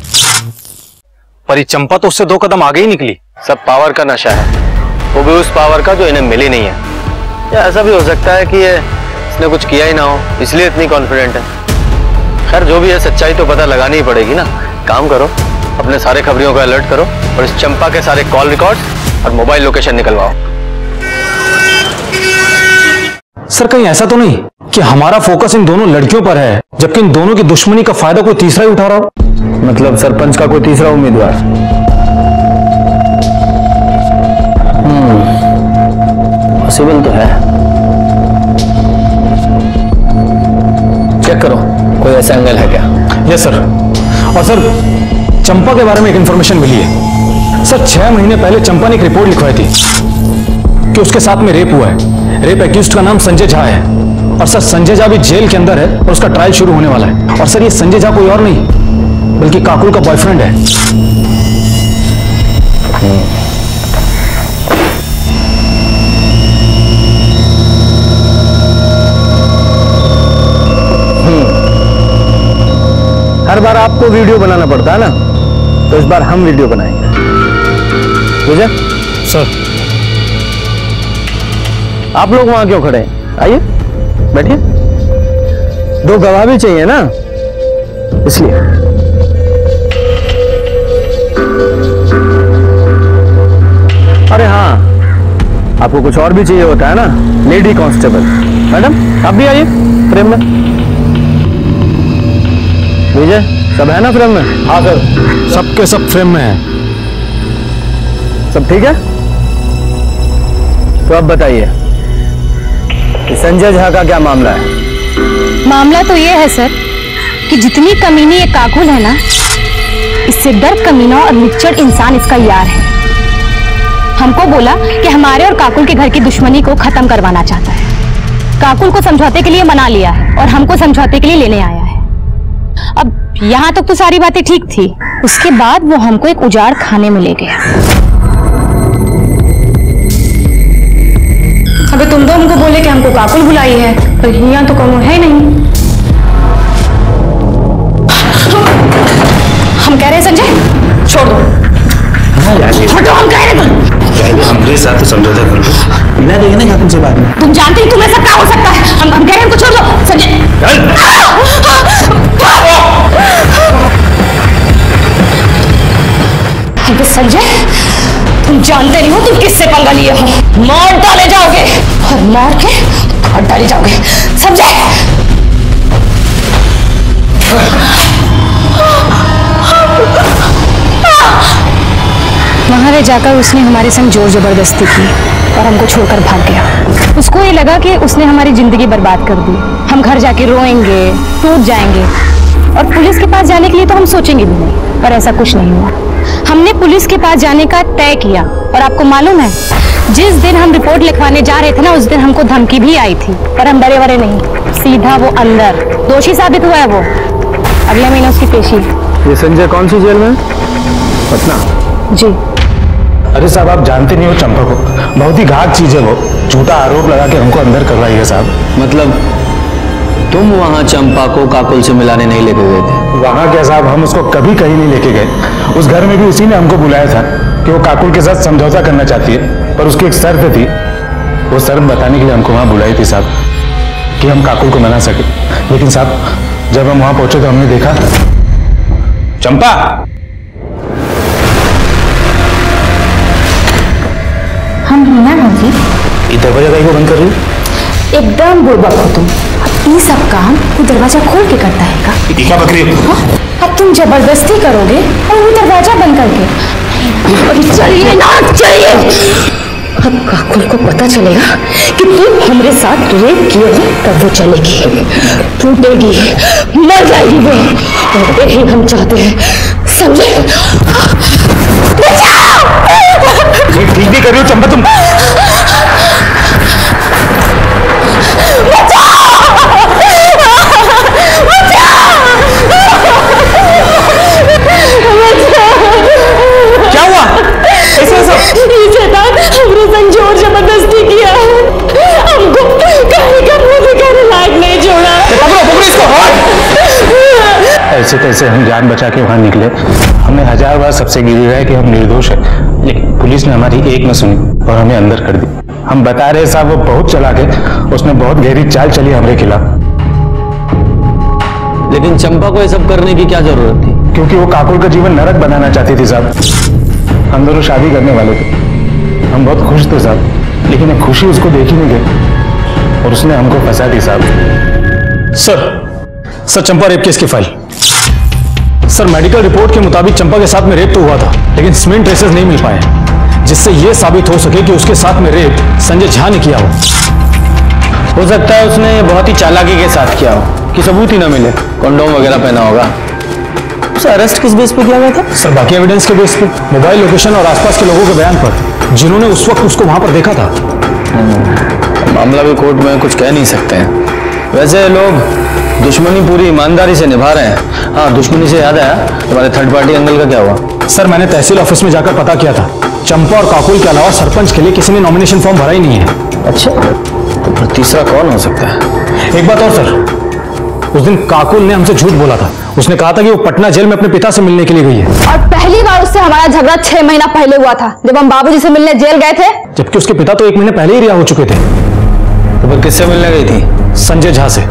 पर ये चंपा तो उससे 2 कदम आगे ही निकली। सब पावर का नशा है, वो भी उस पावर का जो इन्हें मिली नहीं है। या ऐसा भी हो सकता है कि ये इसने कुछ किया ही ना हो, इसलिए इतनी कॉन्फिडेंट है। खैर जो भी है, सच्चाई तो पता लगानी ही पड़ेगी ना। काम करो, अपने सारे खबरियों को अलर्ट करो और इस चंपा के सारे कॉल रिकॉर्ड्स और मोबाइल लोकेशन निकलवाओ। सर कहीं ऐसा तो नहीं कि हमारा फोकस इन दोनों लड़कियों पर है, जबकि इन दोनों की दुश्मनी का फायदा कोई तीसरा ही उठा रहा हो? मतलब सरपंच का कोई तीसरा उम्मीदवार? पॉसिबल तो है। चेक करो कोई ऐसा एंगल है क्या। Yes sir. और सर चंपा के बारे में एक इंफॉर्मेशन मिली है सर। 6 महीने पहले चंपा ने एक रिपोर्ट लिखवाई थी कि उसके साथ में रेप हुआ है। रेप एक्यूज्ड का नाम संजय झा है, और सर संजय झा भी जेल के अंदर है और उसका ट्रायल शुरू होने वाला है। और सर ये संजय झा कोई और नहीं बल्कि काकुल का बॉयफ्रेंड है। हर बार आपको वीडियो बनाना पड़ता है ना, तो इस बार हम वीडियो बनाएंगे, ठीक है सर? आप लोग वहां क्यों खड़े हैं? आइए बैठिए। 2 गवाह भी चाहिए ना, इसलिए। अरे हाँ, आपको कुछ और भी चाहिए होता है ना, लेडी कांस्टेबल। मैडम आप भी आइए फ्रेम में। विजय सब है ना फ्रेम में? हाँ सर, सबके सब फ्रेम में है। सब ठीक है? तो अब बताइए संजय झा का क्या मामला है? मामला तो ये है सर कि जितनी कमीनी ये काकुल है ना, इससे डर कमीना और निच्चड़ इंसान इसका यार है। हमको बोला कि हमारे और काकुल के घर की दुश्मनी को खत्म करवाना चाहता है। काकुल को समझौते के लिए मना लिया है और हमको समझौते के लिए लेने आया है। अब यहाँ तक तो सारी बातें ठीक थी, उसके बाद वो हमको एक उजाड़ खाने में ले गया। अबे तुम तो हमको बोले कि हमको काकुल बुलाई है, पर यहाँ तो कोनो है नहीं। हम कह रहे हैं संजय छोड़ दो। हटो, हम कह रहे हैं हमारे साथ तो समझौता कर लो, मैं देंगे ना तुमसे बाद में। तुम जानते ही तुम्हें सब क्या हो सकता है। हम कह रहे हैं हमको छोड़ दो संजय। संजय तुम जानते नहीं हो तुम किससे पंगा लिए हो। मार डाले जाओगे और मार के काट डाले जाओगे, समझे? वहां ले जाकर उसने हमारे संग जोर जबरदस्ती की और हमको छोड़कर भाग गया। उसको ये लगा कि उसने हमारी जिंदगी बर्बाद कर दी। हम घर जाके रोएंगे, टूट जाएंगे, और पुलिस के पास जाने के लिए तो हम सोचेंगे भी नहीं, पर ऐसा कुछ नहीं हुआ। हमने पुलिस के पास जाने का तय किया, और आपको मालूम है जिस दिन हम रिपोर्ट लिखवाने जा रहे थे ना, उस दिन हमको धमकी भी आई थी, पर हम डरे वरे नहीं, सीधा वो अंदर। दोषी साबित हुआ है वो, अगले महीने उसकी पेशी। ये संजय कौन सी जेल में? पटना। जी। अरे साहब आप जानते नहीं हो चंपा को, बहुत ही घात चीज है वो। झूठा आरोप लगा के हमको अंदर करवाई है साहब। मतलब तुम वहां चंपा को काकुल से मिलाने नहीं लेके गए थे? वहां क्या साहब, हम उसको कभी कहीं नहीं लेके गए। उस घर में भी उसी ने हमको बुलाया था कि वो काकुल के साथ समझौता करना चाहती है, पर उसकी एक शर्त थी। वो शर्त बताने के लिए हमको वहां बुलाई थी साहब, कि हम काकुल को मना सके। लेकिन साहब जब हम वहां पहुंचे तो हमने देखा चंपा। हम मीना ना जी। ये दरवाजा कहीं को बंद कर रही हो? एकदम बुड़बक हो तुम। अब ये सब काम वो दरवाजा खोल के करता है का? क्या बकरी हो? अब तुम जबरदस्ती करोगे और वो दरवाजा बंद करके। चलिए ना, चलिए। अब काकुल को पता चलेगा कि तू हमारे साथ रेप किए हो, तब वो चलेगी, टूटेगी, मर जाएगी वो। और यही हम चाहते हैं, समझे? ठीक भी कर रही हो चंपा तुम। क्या हुआ? ये शैतान हमरे संग जोर जबरदस्ती किया है, हमको कहीं का मुंह दिखाने लायक नहीं छोड़ा। ऐसे तैसे हम जान बचा के वहां निकले। हमने 1000 बार सबसे गिरी है कि हम निर्दोष हैं, लेकिन पुलिस ने हमारी एक न सुनी और हमें अंदर कर दी। हम बता रहे साहब वो बहुत चालाक है, उसने बहुत गहरी चाल चली हमारे खिलाफ। लेकिन चंपा को ये सब करने की क्या जरूरत थी? क्योंकि वो काकुल का जीवन नरक बनाना चाहती थी साहब। हम दोनों शादी करने वाले थे, हम बहुत खुश थे साहब, लेकिन एक खुशी उसको देख ही नहीं गई और उसने हमको फंसा दी साहब। सर चंपा रेप केस की फाइल। सर मेडिकल रिपोर्ट के मुताबिक चंपा के साथ में रेप तो हुआ था, लेकिन स्मेन ट्रेसेस नहीं मिल पाए, जिससे यह साबित हो सके कि उसके साथ में रेप संजय झा ने किया हो सकता है उसने बहुत ही चालाकी के साथ किया हो कि सबूत ही ना मिले, कंडोम वगैरह पहना होगा। उसे अरेस्ट किस बेस पे किया गया था? सर बाकी एविडेंस के बेस पे, मोबाइल लोकेशन और आसपास के लोगों के बयान पर, जिन्होंने उस वक्त उसको वहां पर देखा था। मामला भी कोर्ट में कुछ कह नहीं सकते हैं। वैसे लोग दुश्मनी पूरी ईमानदारी से निभा रहे हैं। हाँ, दुश्मनी से याद आया, तुम्हारे थर्ड पार्टी एंगल का क्या हुआ? सर मैंने तहसील ऑफिस में जाकर पता किया था, चंपा और काकुल के अलावा सरपंच के लिए किसी ने नॉमिनेशन फॉर्म भरा ही नहीं है। अच्छा, तो फिर तीसरा कौन हो सकता है? एक बात और सर, उस दिन काकुल ने हमसे झूठ बोला था। उसने कहा था कि वो पटना जेल में अपने पिता से मिलने के लिए गई है। और पहली बार उससे हमारा झगड़ा 6 महीना पहले हुआ था, जब हम बाबूजी से मिलने जेल गए थे। जबकि उसके पिता तो 1 महीने पहले ही रिहा हो चुके थे। तो फिर किससे मिलने गई थी? संजय झा से।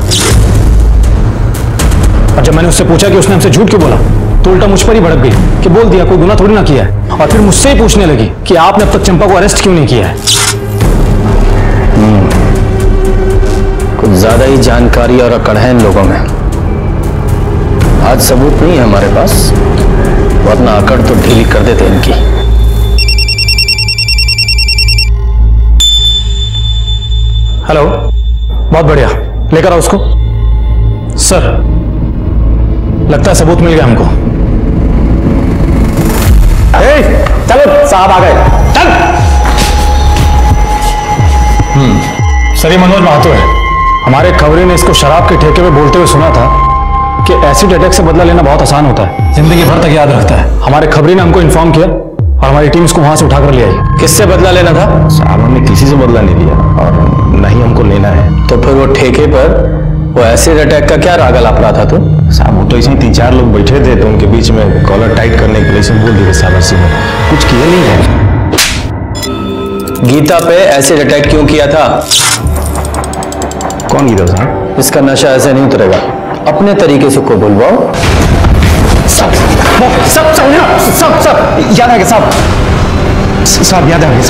और जब मैंने उससे पूछा कि उसने हमसे झूठ क्यों बोला, तो उल्टा मुझ पर ही भड़क गई कि बोल दिया कोई गुनाह थोड़ी ना किया है। और फिर मुझसे ही पूछने लगी कि आपने अब तक चंपा को अरेस्ट क्यों नहीं किया है। कुछ ज्यादा ही जानकारी और अकड़ है इन लोगों में। आज सबूत नहीं है हमारे पास, वरना अकड़ तो ढीली कर देते इनकी। हेलो, बहुत बढ़िया, लेकर आओ उसको। सर लगता है सबूत मिल गया हमको। चलो साहब आ गए, चल। सर ये मनोज महतो है। हमारे खबरी ने इसको शराब के ठेके में बोलते हुए सुना था कि एसिड अटैक से बदला लेना बहुत आसान होता है, जिंदगी भर तक याद रखता है। हमारे खबरी ने हमको इन्फॉर्म किया और हमारी टीम इसको वहां से उठाकर ले आई। किससे बदला लेना था? साहब हमने किसी से बदला नहीं लिया और न ही हमको लेना है। तो फिर वो ठेके पर वो एसिड अटैक का क्या राग अलाप रहा था तू? साहब वो तो ऐसे ही 3-4 लोग बैठे थे, तो उनके बीच में कॉलर टाइट करने के लिए सब बोल दिए साहब, ऐसे में कुछ किया नहीं है। गीता पे एसिड अटैक क्यों किया था? कौन गीता साहब? इसका नशा ऐसे नहीं उतरेगा, अपने तरीके से को बुलवाओ। सब याद आ गया साहब, साहब याद आ गया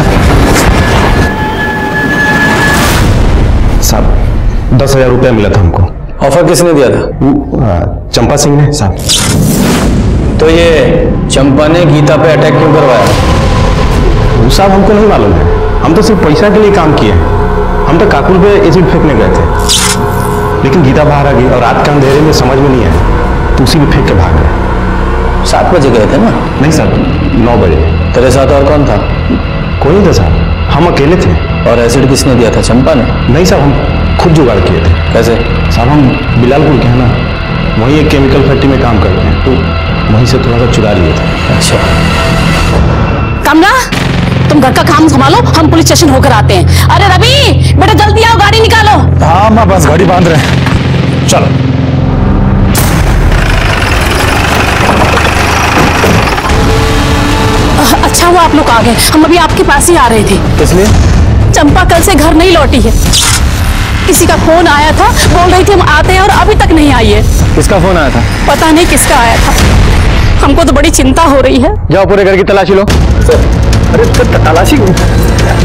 साहब। 10,000 रुपया मिला था हमको। ऑफर किसने दिया था? चंपा सिंह ने साहब। तो ये चंपा ने गीता पे अटैक क्यों करवाया? वो साहब हमको नहीं मालूम है, हम तो सिर्फ पैसा के लिए काम किए हैं। हम तो काकुल पे एसिड फेंकने गए थे, लेकिन गीता बाहर आ गई और रात के अंधेरे में समझ में नहीं आया, तो उसी में फेंक के भाग गए। 7 बजे गए थे ना? नहीं सर, 9 बजे। तेरे साथ और कौन था? कोई नहीं था साहब, हम अकेले थे। और एसिड किसने दिया था? चंपा ने? नहीं साहब, हम खुद जुगाड़ किए थे। कैसे? साहब हम बिलालपुर के हैं ना, वहीं एक केमिकल फैक्ट्री में काम करते हैं, तो वहीं से थोड़ा सा चुरा लिए थे। अच्छा। कमला, तुम घर का काम संभालो, हम पुलिस स्टेशन होकर आते हैं। अरे रवि बेटा जल्दी आओ, गाड़ी निकालो। हाँ माँ, बस गाड़ी बांध रहे हैं, चलो। अच्छा हुआ आप लोग आ गए, हम अभी आपके पास ही आ रहे थे। किस लिए? चंपा कल से घर नहीं लौटी है, किसी का फोन आया था, बोल रही थी हम आते हैं और अभी तक नहीं आई है। किसका फोन आया था? पता नहीं किसका आया था, हमको तो बड़ी चिंता हो रही है। जाओ पूरे घर की तलाशी लो। अरे तलाशी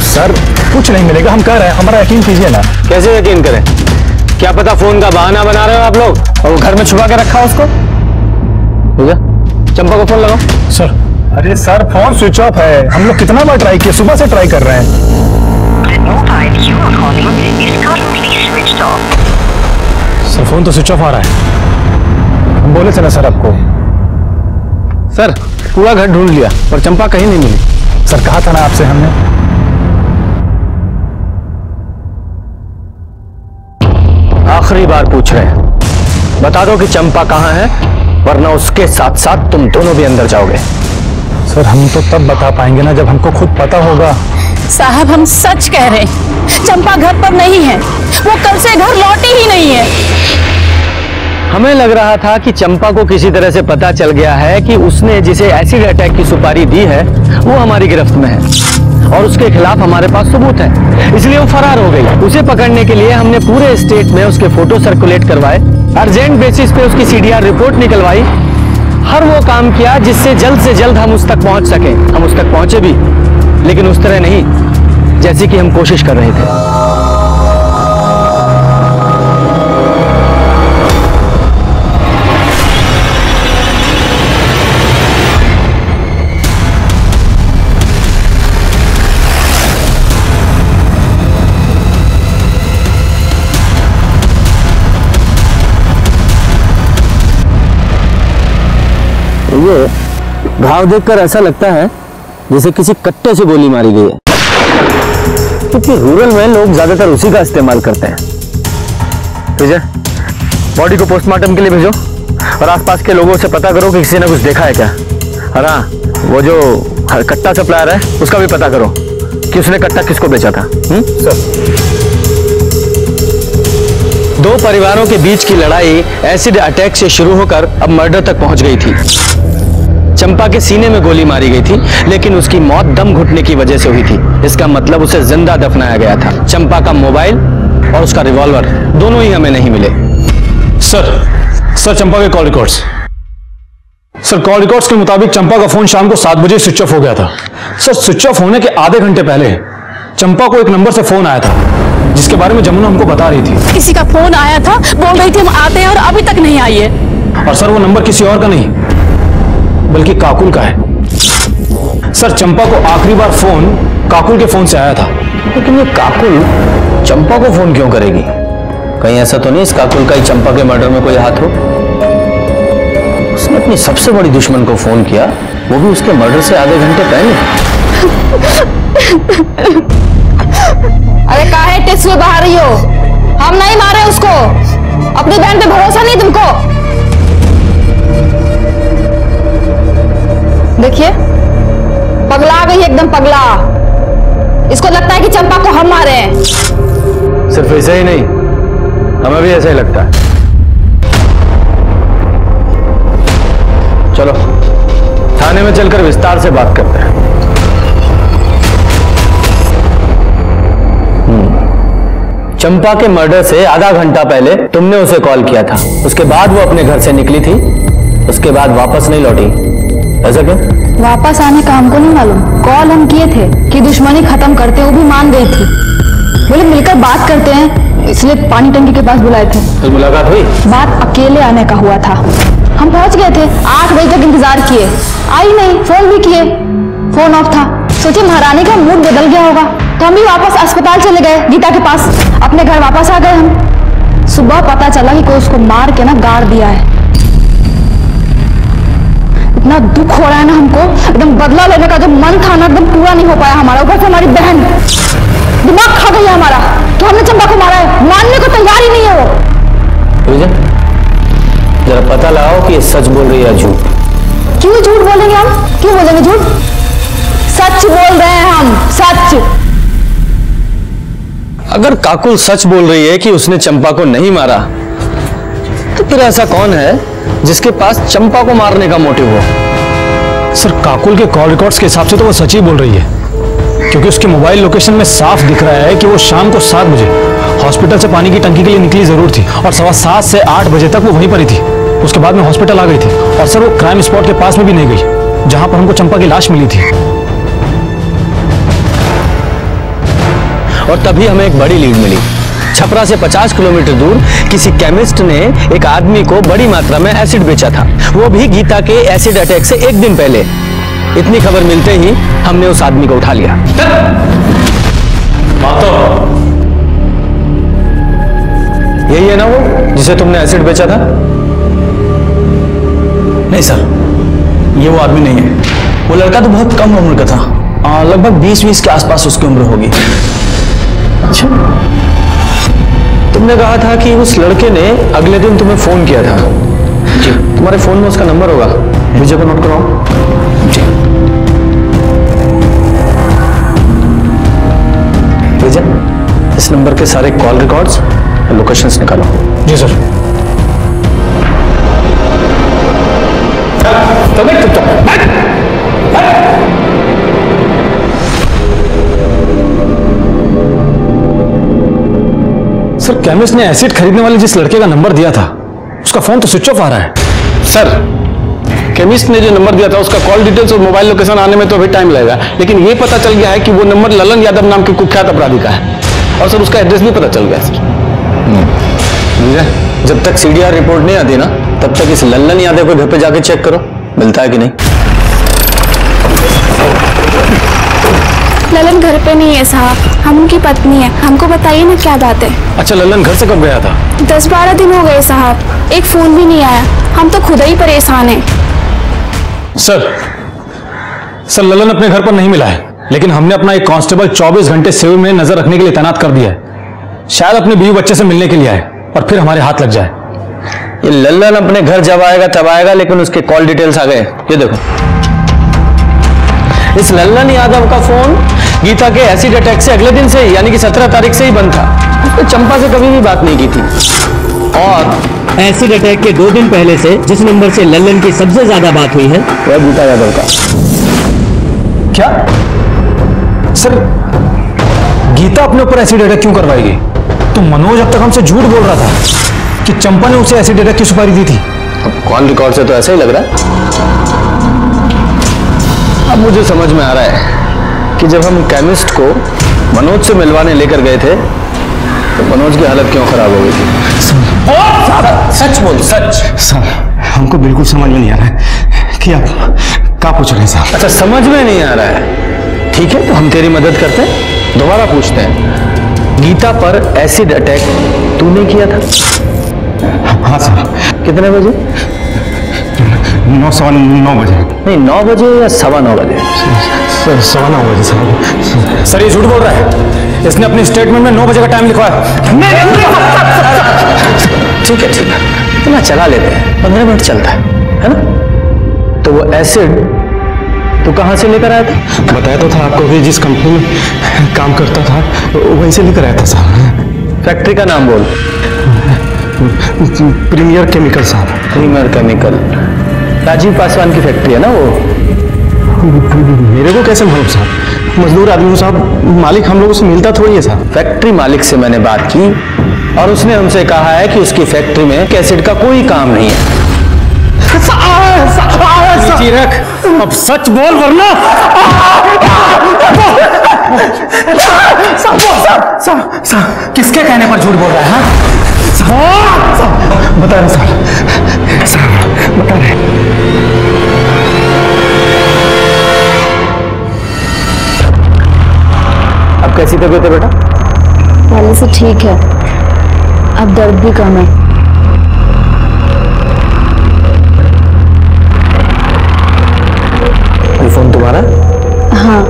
सर, कुछ नहीं मिलेगा, हम कह रहे हैं, हमारा यकीन कीजिए ना। कैसे यकीन करें? क्या पता फोन का बहाना बना रहे हो आप लोग और वो घर में छुपा के रखा उसको। चंपा को फोन लगाओ। सर अरे सर फोन स्विच ऑफ है, हम लोग कितना बार ट्राई किए, सुबह से ट्राई कर रहे हैं। सर फोन तो स्विच ऑफ आ रहा है। हम बोले थे ना सर आपको। सर पूरा घर ढूंढ लिया पर चंपा कहीं नहीं मिली। सर कहा था ना आपसे हमने। आखिरी बार पूछ रहे हैं, बता दो कि चंपा कहाँ है, वरना उसके साथ साथ तुम दोनों भी अंदर जाओगे। सर हम तो तब बता पाएंगे ना जब हमको खुद पता होगा। साहब हम सच कह रहे हैं, चंपा घर पर नहीं है, वो कल से घर लौटी ही नहीं है। हमें लग रहा था कि चंपा को किसी तरह से पता चल गया है कि उसने जिसे एसिड अटैक की सुपारी दी है वो हमारी गिरफ्त में है और उसके खिलाफ हमारे पास सबूत है, इसलिए वो फरार हो गई। उसे पकड़ने के लिए हमने पूरे स्टेट में उसके फोटो सर्कुलेट करवाए, अर्जेंट बेसिस पे उसकी सीडीआर रिपोर्ट निकलवाई, हर वो काम किया जिससे जल्द से जल्द हम उस तक पहुंच सके। हम उस तक पहुंचे भी, लेकिन उस तरह नहीं जैसी कि हम कोशिश कर रहे थे। ये घाव देखकर ऐसा लगता है जैसे किसी कट्टे से गोली मारी गई है, क्योंकि रूरल में लोग ज्यादातर उसी का इस्तेमाल करते हैं। विजय, बॉडी को पोस्टमार्टम के लिए भेजो और आसपास के लोगों से पता करो कि किसी ने कुछ देखा है क्या। और हाँ, वो जो कट्टा सप्लायर है उसका भी पता करो कि उसने कट्टा किसको बेचा था। सर। दो परिवारों के बीच की लड़ाई एसिड अटैक से शुरू होकर अब मर्डर तक पहुंच गई थी। चंपा के सीने में गोली मारी गई थी, लेकिन उसकी मौत दम घुटने की वजह से हुई थी। इसका मतलब उसे जिंदा दफनाया गया था। चंपा का मोबाइल और उसका रिवॉल्वर दोनों ही हमें नहीं मिले। सर चंपा के call records. Sir call records के मुताबिक चंपा का फोन शाम को 7 बजे स्विच ऑफ हो गया था। सर स्विच ऑफ होने के आधे घंटे पहले चंपा को एक नंबर से फोन आया था, जिसके बारे में जमुना हमको बता रही थी। किसी का फोन आया था, बोल रही थी हम आते हैं और अभी तक नहीं आई है। और सर वो नंबर किसी और का नहीं बल्कि काकुल का है। सर चंपा को आखिरी बार फोन काकुल के फोन से आया था। लेकिन ये काकुल चंपा को फोन क्यों करेगी? कहीं ऐसा तो नहीं इस काकुल का ही चंपा के मर्डर में कोई हाथ हो? उसने अपनी सबसे बड़ी दुश्मन को फोन किया, वो भी उसके मर्डर से आधे घंटे पहले। अरे काहे टेस्ट में बाहर रही हो? हम नहीं मारे उसको। अपनी बहन पे भरोसा नहीं तुमको? देखिए पगला गई, एकदम पगला। इसको लगता है कि चंपा को हम मारे हैं। सिर्फ ऐसा ही नहीं, हमें भी ऐसा ही लगता है। चलो थाने में चलकर विस्तार से बात करते हैं। चंपा के मर्डर से आधा घंटा पहले तुमने उसे कॉल किया था, उसके बाद वो अपने घर से निकली थी, उसके बाद वापस नहीं लौटी। ऐसा क्यों? वापस आने का हमको नहीं मालूम। कॉल हम किए थे कि दुश्मनी खत्म करते, वो भी मान गई थी। बोले मिलकर बात करते हैं, इसलिए पानी टंकी के पास बुलाए थे। तो मुलाकात हुई? बात अकेले आने का हुआ था। हम पहुंच गए थे, 8 बजे तक इंतजार किए, आई नहीं। फोन भी किए, फोन ऑफ था। सोचे महारानी का मूड बदल गया होगा, तो हम भी वापस अस्पताल चले गए गीता के पास। अपने घर वापस आ गए हम। सुबह पता चला कि कोई उसको मार के ना गाड़ दिया है। इतना दुख हो रहा है ना हमको, एकदम बदला लेने का जो मन था ना एकदम पूरा नहीं हो पाया हमारा। ऊपर से हमारी बहन दिमाग खा गई है हमारा, तो हमने चंपा को मारा है। मानने को तैयार ही नहीं है वो। जरा पता लगाओ कि ये सच बोल रही है झूठ। क्यों झूठ बोलेंगे हम? क्यों बोलेंगे झूठ? सच बोल रहे हैं हम, सच। अगर काकुल सच बोल रही है कि उसने चंपा को नहीं मारा, तो फिर ऐसा कौन है जिसके पास चंपा को मारने का मोटिव हो? सर काकुल के कॉल रिकॉर्ड्स के हिसाब से तो वो सच ही बोल रही है, क्योंकि उसके मोबाइल लोकेशन में साफ दिख रहा है कि वो शाम को 7 बजे हॉस्पिटल से पानी की टंकी के लिए निकली जरूर थी, और 7:15 से 8 बजे तक वो वहीं पर ही थी। उसके बाद में हॉस्पिटल आ गई थी, और सर वो क्राइम स्पॉट के पास में भी नहीं गई जहां पर हमको चंपा की लाश मिली थी। और तभी हमें एक बड़ी लीड मिली। छपरा से 50 किलोमीटर दूर किसी केमिस्ट ने एक आदमी को बड़ी मात्रा में एसिड बेचा था, वो भी गीता के एसिड अटैक से 1 दिन पहले। इतनी खबर मिलते ही हमने उस आदमी को उठा लिया। यही है ना वो जिसे तुमने एसिड बेचा था? नहीं सर, ये वो आदमी नहीं है। वो लड़का तो बहुत कम उम्र का था, लगभग 20-20 के आसपास उसकी उम्र होगी। अच्छा, तुमने कहा था कि उस लड़के ने अगले दिन तुम्हें फोन किया था। जी, तुम्हारे फोन में उसका नंबर होगा, मुझे को नोट कराओ। जी विजय, इस नंबर के सारे कॉल रिकॉर्ड्स और लोकेशंस निकालो। जी सर। सर, केमिस्ट ने एसिड खरीदने वाले जिस लड़के का नंबर दिया था उसका फोन तो स्विच ऑफ आ रहा है। सर, केमिस्ट ने जो नंबर दिया था उसका कॉल डिटेल्स और मोबाइल लोकेशन आने में तो अभी टाइम लगेगा, लेकिन ये पता चल गया है कि वो नंबर ललन यादव नाम के कुख्यात अपराधी का है, और सर उसका एड्रेस भी पता चल गया सर। जब तक सीडीआर रिपोर्ट नहीं आती ना, तब तक इस लल्लन यादव को घर पे जाके चेक करो, मिलता है कि नहीं। ललन घर पे नहीं है साहब, हम उनकी पत्नी है। हमको बताइए ना क्या बात है। अच्छा, ललन घर से कब गया था? 10-12 दिन हो गए साहब, एक फोन भी नहीं आया। हम तो खुद ही परेशान हैं। सर ललन अपने घर पर नहीं मिला है, लेकिन हमने अपना एक कांस्टेबल 24 घंटे सेव में नजर रखने के लिए तैनात कर दिया है। शायद अपने बीवी बच्चे से मिलने के लिए आए और फिर हमारे हाथ लग जाए। ये लल्लन अपने घर जब आएगा तब आएगा, लेकिन उसके कॉल डिटेल्स आ गए। ये देखो, इस लल्लन यादव का फोन गीता के एसिड अटैक से अगले दिन से ही, यानी कि 17 तारीख से ही बंद था। उसने चंपा से कभी भी बात नहीं की थी। और एसिड अटैक के 2 दिन पहले से जिस नंबर से लल्लन की सबसे ज्यादा बात हुई है वह गीता यादव का। क्या सर, गीता अपने ऊपर एसिड अटैक क्यों करवाएगी? तो मनोज अब तक हमसे झूठ बोल रहा था कि चंपा ने उसे एसिड अटैक की सुपारी दी थी। कॉल रिकॉर्ड से तो ऐसा ही लग रहा है। अब मुझे समझ में आ रहा है कि जब हम केमिस्ट को मनोज से मिलवाने लेकर गए थे तो मनोज की हालत क्यों खराब हो गई थी। सच बोल, सच। सर, हमको बिल्कुल समझ में नहीं आ रहा है कि आप क्या पूछ रहे हैं साहब। अच्छा, समझ में नहीं आ रहा है, ठीक है, तो हम तेरी मदद करते हैं। दोबारा पूछते हैं, गीता पर एसिड अटैक तूने किया था? हाँ सर। कितने बजे? 9:15 बजे। नहीं, 9 बजे या 9:15 बजे? 9:15 बजे सर। सर, ये झूठ बोल रहा है। इसने अपनी स्टेटमेंट में 9 बजे का टाइम लिखा है। ठीक है, ठीक है, इतना चला लेते हैं, 15 मिनट चलता है ना? तो वो एसिड तू कहां से लेकर आया था? बताया तो था आपको कि जिस कंपनी में काम करता था वहीं से लेकर आया था साहब। फैक्ट्री का नाम बोल। प्रीमियर केमिकल साहब। प्रीमियर केमिकल राजीव पासवान की फैक्ट्री है ना वो? मेरे को कैसे मालूम साहब? मजदूर आदमी हूँ साहब, मालिक हम लोगों से मिलता थोड़ी है साहब। फैक्ट्री मालिक से मैंने बात की और उसने हमसे कहा है कि उसकी फैक्ट्री में एसिड का कोई काम नहीं है। रख, अब सच बोल वरना। किसके कहने पर झूठ बोल रहा है? बता रहे साहब, बता रहे। अब कैसी तबीयत है बेटा? पहले से ठीक है, अब दर्द भी कम है। ये फोन तुम्हारा? हाँ।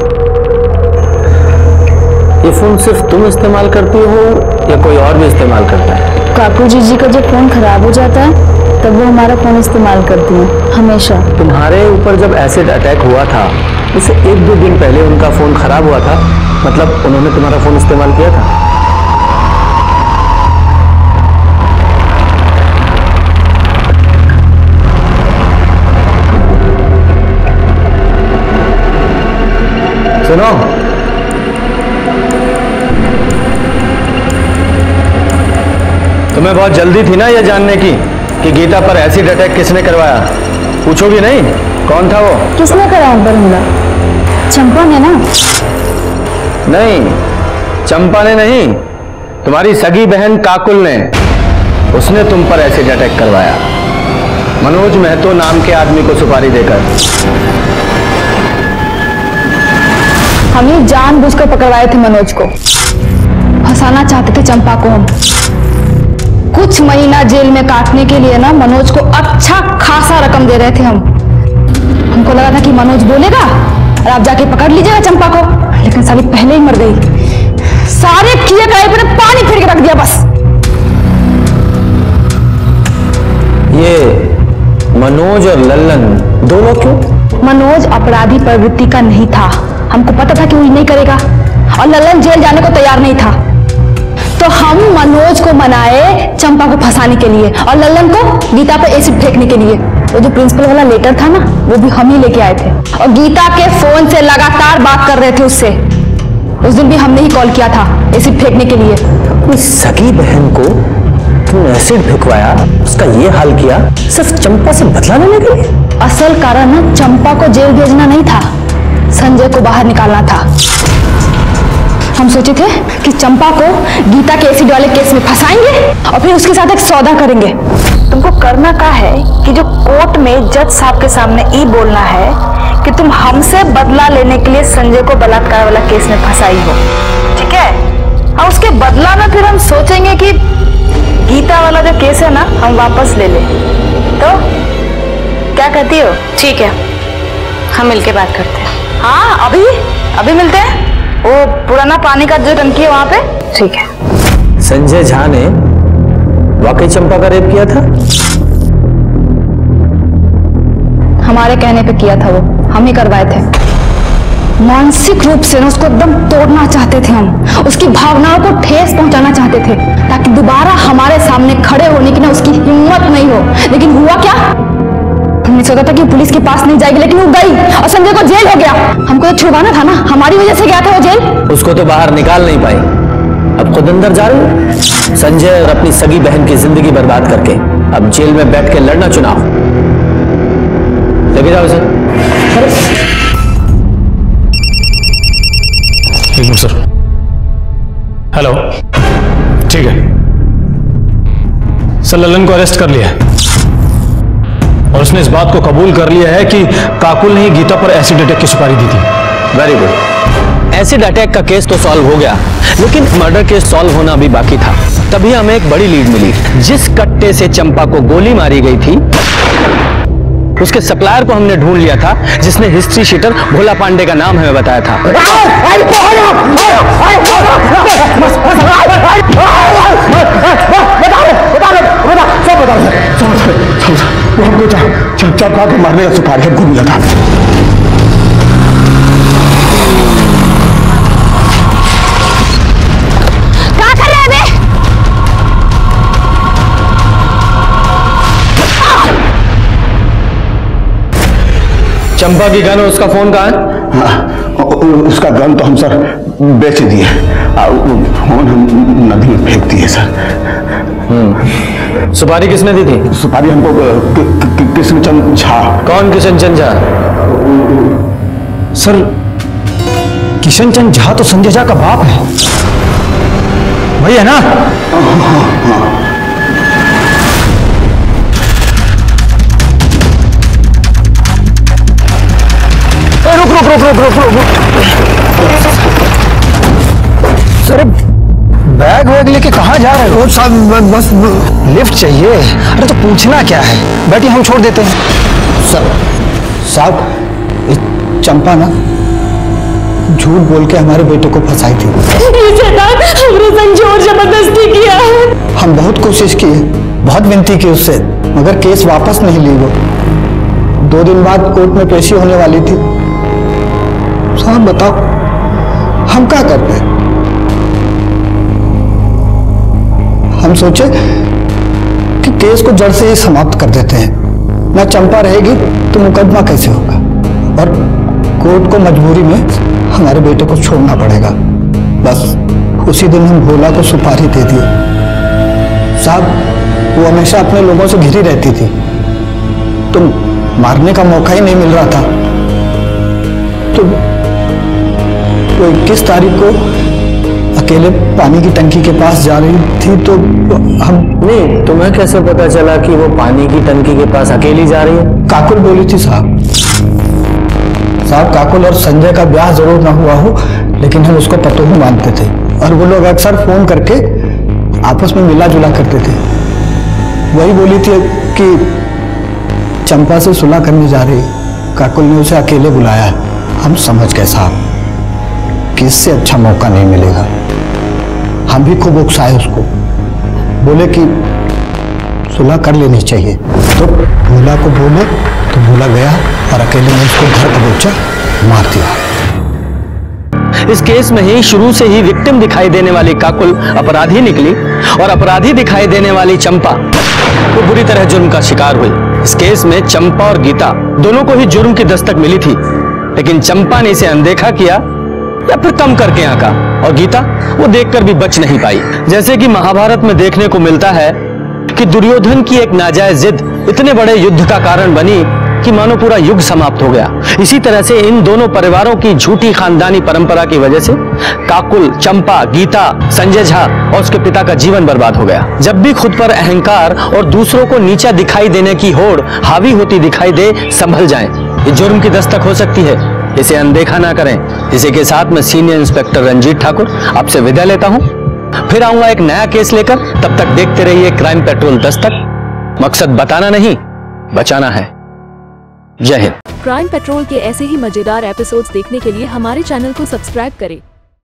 ये फोन सिर्फ तुम इस्तेमाल करती हो या कोई और भी इस्तेमाल करता है? काकू जी का जब फोन खराब हो जाता है तब वो हमारा फोन इस्तेमाल करती है हमेशा। तुम्हारे ऊपर जब एसिड अटैक हुआ था उससे 1-2 दिन पहले उनका फोन खराब हुआ था, मतलब उन्होंने तुम्हारा फोन इस्तेमाल किया था? सुनो, तुम्हें बहुत जल्दी थी ना ये जानने की कि गीता पर एसिड अटैक किसने करवाया? पूछोगी नहीं कौन था वो? किसने करा उन पर हमला? चंपा ने ना? नहीं, चंपा ने नहीं, तुम्हारी सगी बहन काकुल ने। उसने तुम पर एसिड अटैक करवाया, मनोज महतो नाम के आदमी को सुपारी देकर। हम ही जानबूझकर पकड़वाए थे मनोज को। फंसाना चाहते थे चंपा को हम। कुछ महीना जेल में काटने के लिए ना मनोज को अच्छा खासा रकम दे रहे थे हम। हमको लगा था कि मनोज बोलेगा और आप जाके पकड़ लीजिएगा चंपा को, लेकिन साली पहले ही मर गई। सारे किए कराए पर पानी फेर के रख दिया बस। ये मनोज और लल्लन दोनों क्यों? मनोज अपराधी प्रवृत्ति का नहीं था, हमको पता था कि वो नहीं करेगा, और लल्लन जेल जाने को तैयार नहीं था। तो हम मनोज को मनाए चंपा को फंसाने के लिए और लल्लन को गीता पे एसिड फेंकने के लिए। वो जो प्रिंसिपल वाला लेटर था ना, वो भी हम ही लेके आए थे, और गीता के फोन से लगातार बात कर रहे थे उससे। उस दिन भी हमने ही कॉल किया था एसिड फेंकने के लिए। अपनी सगी बहन को तुमने एसिड फेंकवाया, उसका ये हाल किया सिर्फ चंपा से बदला लेने के लिए? असल कारण ना चंपा को जेल भेजना नहीं था, संजय को बाहर निकालना था। हम सोचे थे कि चंपा को गीता के एसिड वाले केस में फंसाएंगे और फिर उसके साथ एक सौदा करेंगे। तुमको करना क्या है कि जो कोर्ट में जज साहब के सामने ये बोलना है कि तुम हमसे बदला लेने के लिए संजय को बलात्कार वाला केस में फंसाई हो, ठीक है? और उसके बदला में फिर हम सोचेंगे कि गीता वाला जो केस है ना हम वापस ले लें। तो क्या कहती हो? ठीक है, हम मिलके बात करते हैं। हाँ, अभी मिलते हैं। वो पुराना पानी का जो टंकी है वहां पे। ठीक है। संजय झा ने वाकई चंपा का रेप किया था? हमारे कहने पे किया था, वो हम ही करवाए थे। मानसिक रूप से ना उसको एकदम तोड़ना चाहते थे हम, उसकी भावनाओं को ठेस पहुंचाना चाहते थे ताकि दोबारा हमारे सामने खड़े होने की ना उसकी हिम्मत नहीं हो। लेकिन हुआ क्या? हमने सोचा था कि पुलिस के पास नहीं जाएगी, लेकिन वो गई और संजय को जेल हो गया। हमको तो छुड़वाना था ना, हमारी वजह से गया था वो जेल। उसको तो बाहर निकाल नहीं पाई, अब खुद अंदर जा रही है। संजय और अपनी सगी बहन की जिंदगी बर्बाद करके अब जेल में बैठ के लड़ना चुनाव। लेके जाओ उसे। एक मिनट सर। हेलो, ठीक है सर, लल्लन को अरेस्ट कर लिया है और उसने इस बात को कबूल कर लिया है कि काकुल ने ही गीता पर एसिड अटैक की सुपारी दी थी। Very good. एसिड अटैक का केस तो सॉल्व हो गया, लेकिन मर्डर केस सॉल्व होना भी बाकी था। तभी हमें एक बड़ी लीड मिली। जिस कट्टे से चंपा को गोली मारी गई थी उसके सप्लायर को हमने ढूंढ लिया था, जिसने हिस्ट्री शीटर भोला पांडे का नाम हमें बताया था। वो हमको चंपा को मारने का सुपारी हमको मिला था। क्या कर रहे हैं बे? चंपा की गन और उसका फोन कहाँ है? हाँ, उसका गन तो हम सर बेच दिए, फोन हम नदी में फेंक दिए सर। सुपारी किसने दी थी? सुपारी हमको किशनचंद झा। कौन किशनचंद झा? सर, किशनचंद झा तो संजय झा का बाप है, वही है ना? रुक। सर, बैग वैग लेके कहाँ जा रहे हो? साहब बस लिफ्ट चाहिए। अरे तो पूछना क्या है, बैठिए हम छोड़ देते हैं। सर साहब, चंपा ना झूठ बोल के हमारे बेटे को फंसाई थी। ये शैतान हमरे संग जोर जबरदस्ती किया है। हम बहुत कोशिश किए, बहुत विनती की उससे, मगर केस वापस नहीं ली वो। 2 दिन बाद कोर्ट में पेशी होने वाली थी। साहब बताओ हम क्या करते? हम सोचे कि केस को जड़ से ही समाप्त कर देते हैं। ना चंपा रहेगी तो मुकदमा कैसे होगा, और कोर्ट को मजबूरी में हमारे बेटे को छोड़ना पड़ेगा। बस उसी दिन हम भोला को सुपारी दे दिए। साहब वो हमेशा अपने लोगों से घिरी रहती थी, तो मारने का मौका ही नहीं मिल रहा था। तो वो 21 तारीख को अकेले पानी की टंकी के पास जा रही थी, तो हम नहीं, तुम्हें कैसे पता चला कि वो पानी की टंकी के पास अकेली जा रही है? काकुल बोली थी साहब। साहब, काकुल और संजय का ब्याह जरूर ना हुआ हो, लेकिन हम उसको पतोहू मानते थे और वो लोग अक्सर फोन करके आपस में मिला जुला करते थे। वही बोली थी कि चंपा से सुलह करने जा रही, काकुल ने उसे अकेले बुलाया। हम समझ गए साहब कि इससे अच्छा मौका नहीं मिलेगा। हम भी खूब उकसाए उसको, बोले कि सुलह कर लेनी चाहिए। तो भोला को बोले तो भोला गया और अकेले में उसको घर पहुंचा मार दिया। इस केस में ही शुरू से ही विक्टिम दिखाई देने वाली काकुल अपराधी निकली और अपराधी दिखाई देने वाली चंपा वो बुरी तरह जुर्म का शिकार हुई। इस केस में चंपा और गीता दोनों को ही जुर्म की दस्तक मिली थी, लेकिन चंपा ने इसे अनदेखा किया या फिर कम करके आंका और गीता वो देखकर भी बच नहीं पाई। जैसे कि महाभारत में देखने को मिलता है कि दुर्योधन की एक नाजायज जिद इतने बड़े युद्ध का कारण बनी कि मानो पूरा युग समाप्त हो गया। इसी तरह से इन दोनों परिवारों की झूठी खानदानी परंपरा की वजह से काकुल, चंपा, गीता, संजय झा और उसके पिता का जीवन बर्बाद हो गया। जब भी खुद पर अहंकार और दूसरों को नीचा दिखाई देने की होड़ हावी होती दिखाई दे, संभल जाएं। ये जुर्म की दस्तक हो सकती है, इसे अनदेखा ना करें। इसी के साथ मैं सीनियर इंस्पेक्टर रंजीत ठाकुर आपसे विदा लेता हूं। फिर आऊंगा एक नया केस लेकर। तब तक देखते रहिए क्राइम पेट्रोल दस्तक। मकसद बताना नहीं, बचाना है। जय हिंद। क्राइम पेट्रोल के ऐसे ही मजेदार एपिसोड्स देखने के लिए हमारे चैनल को सब्सक्राइब करें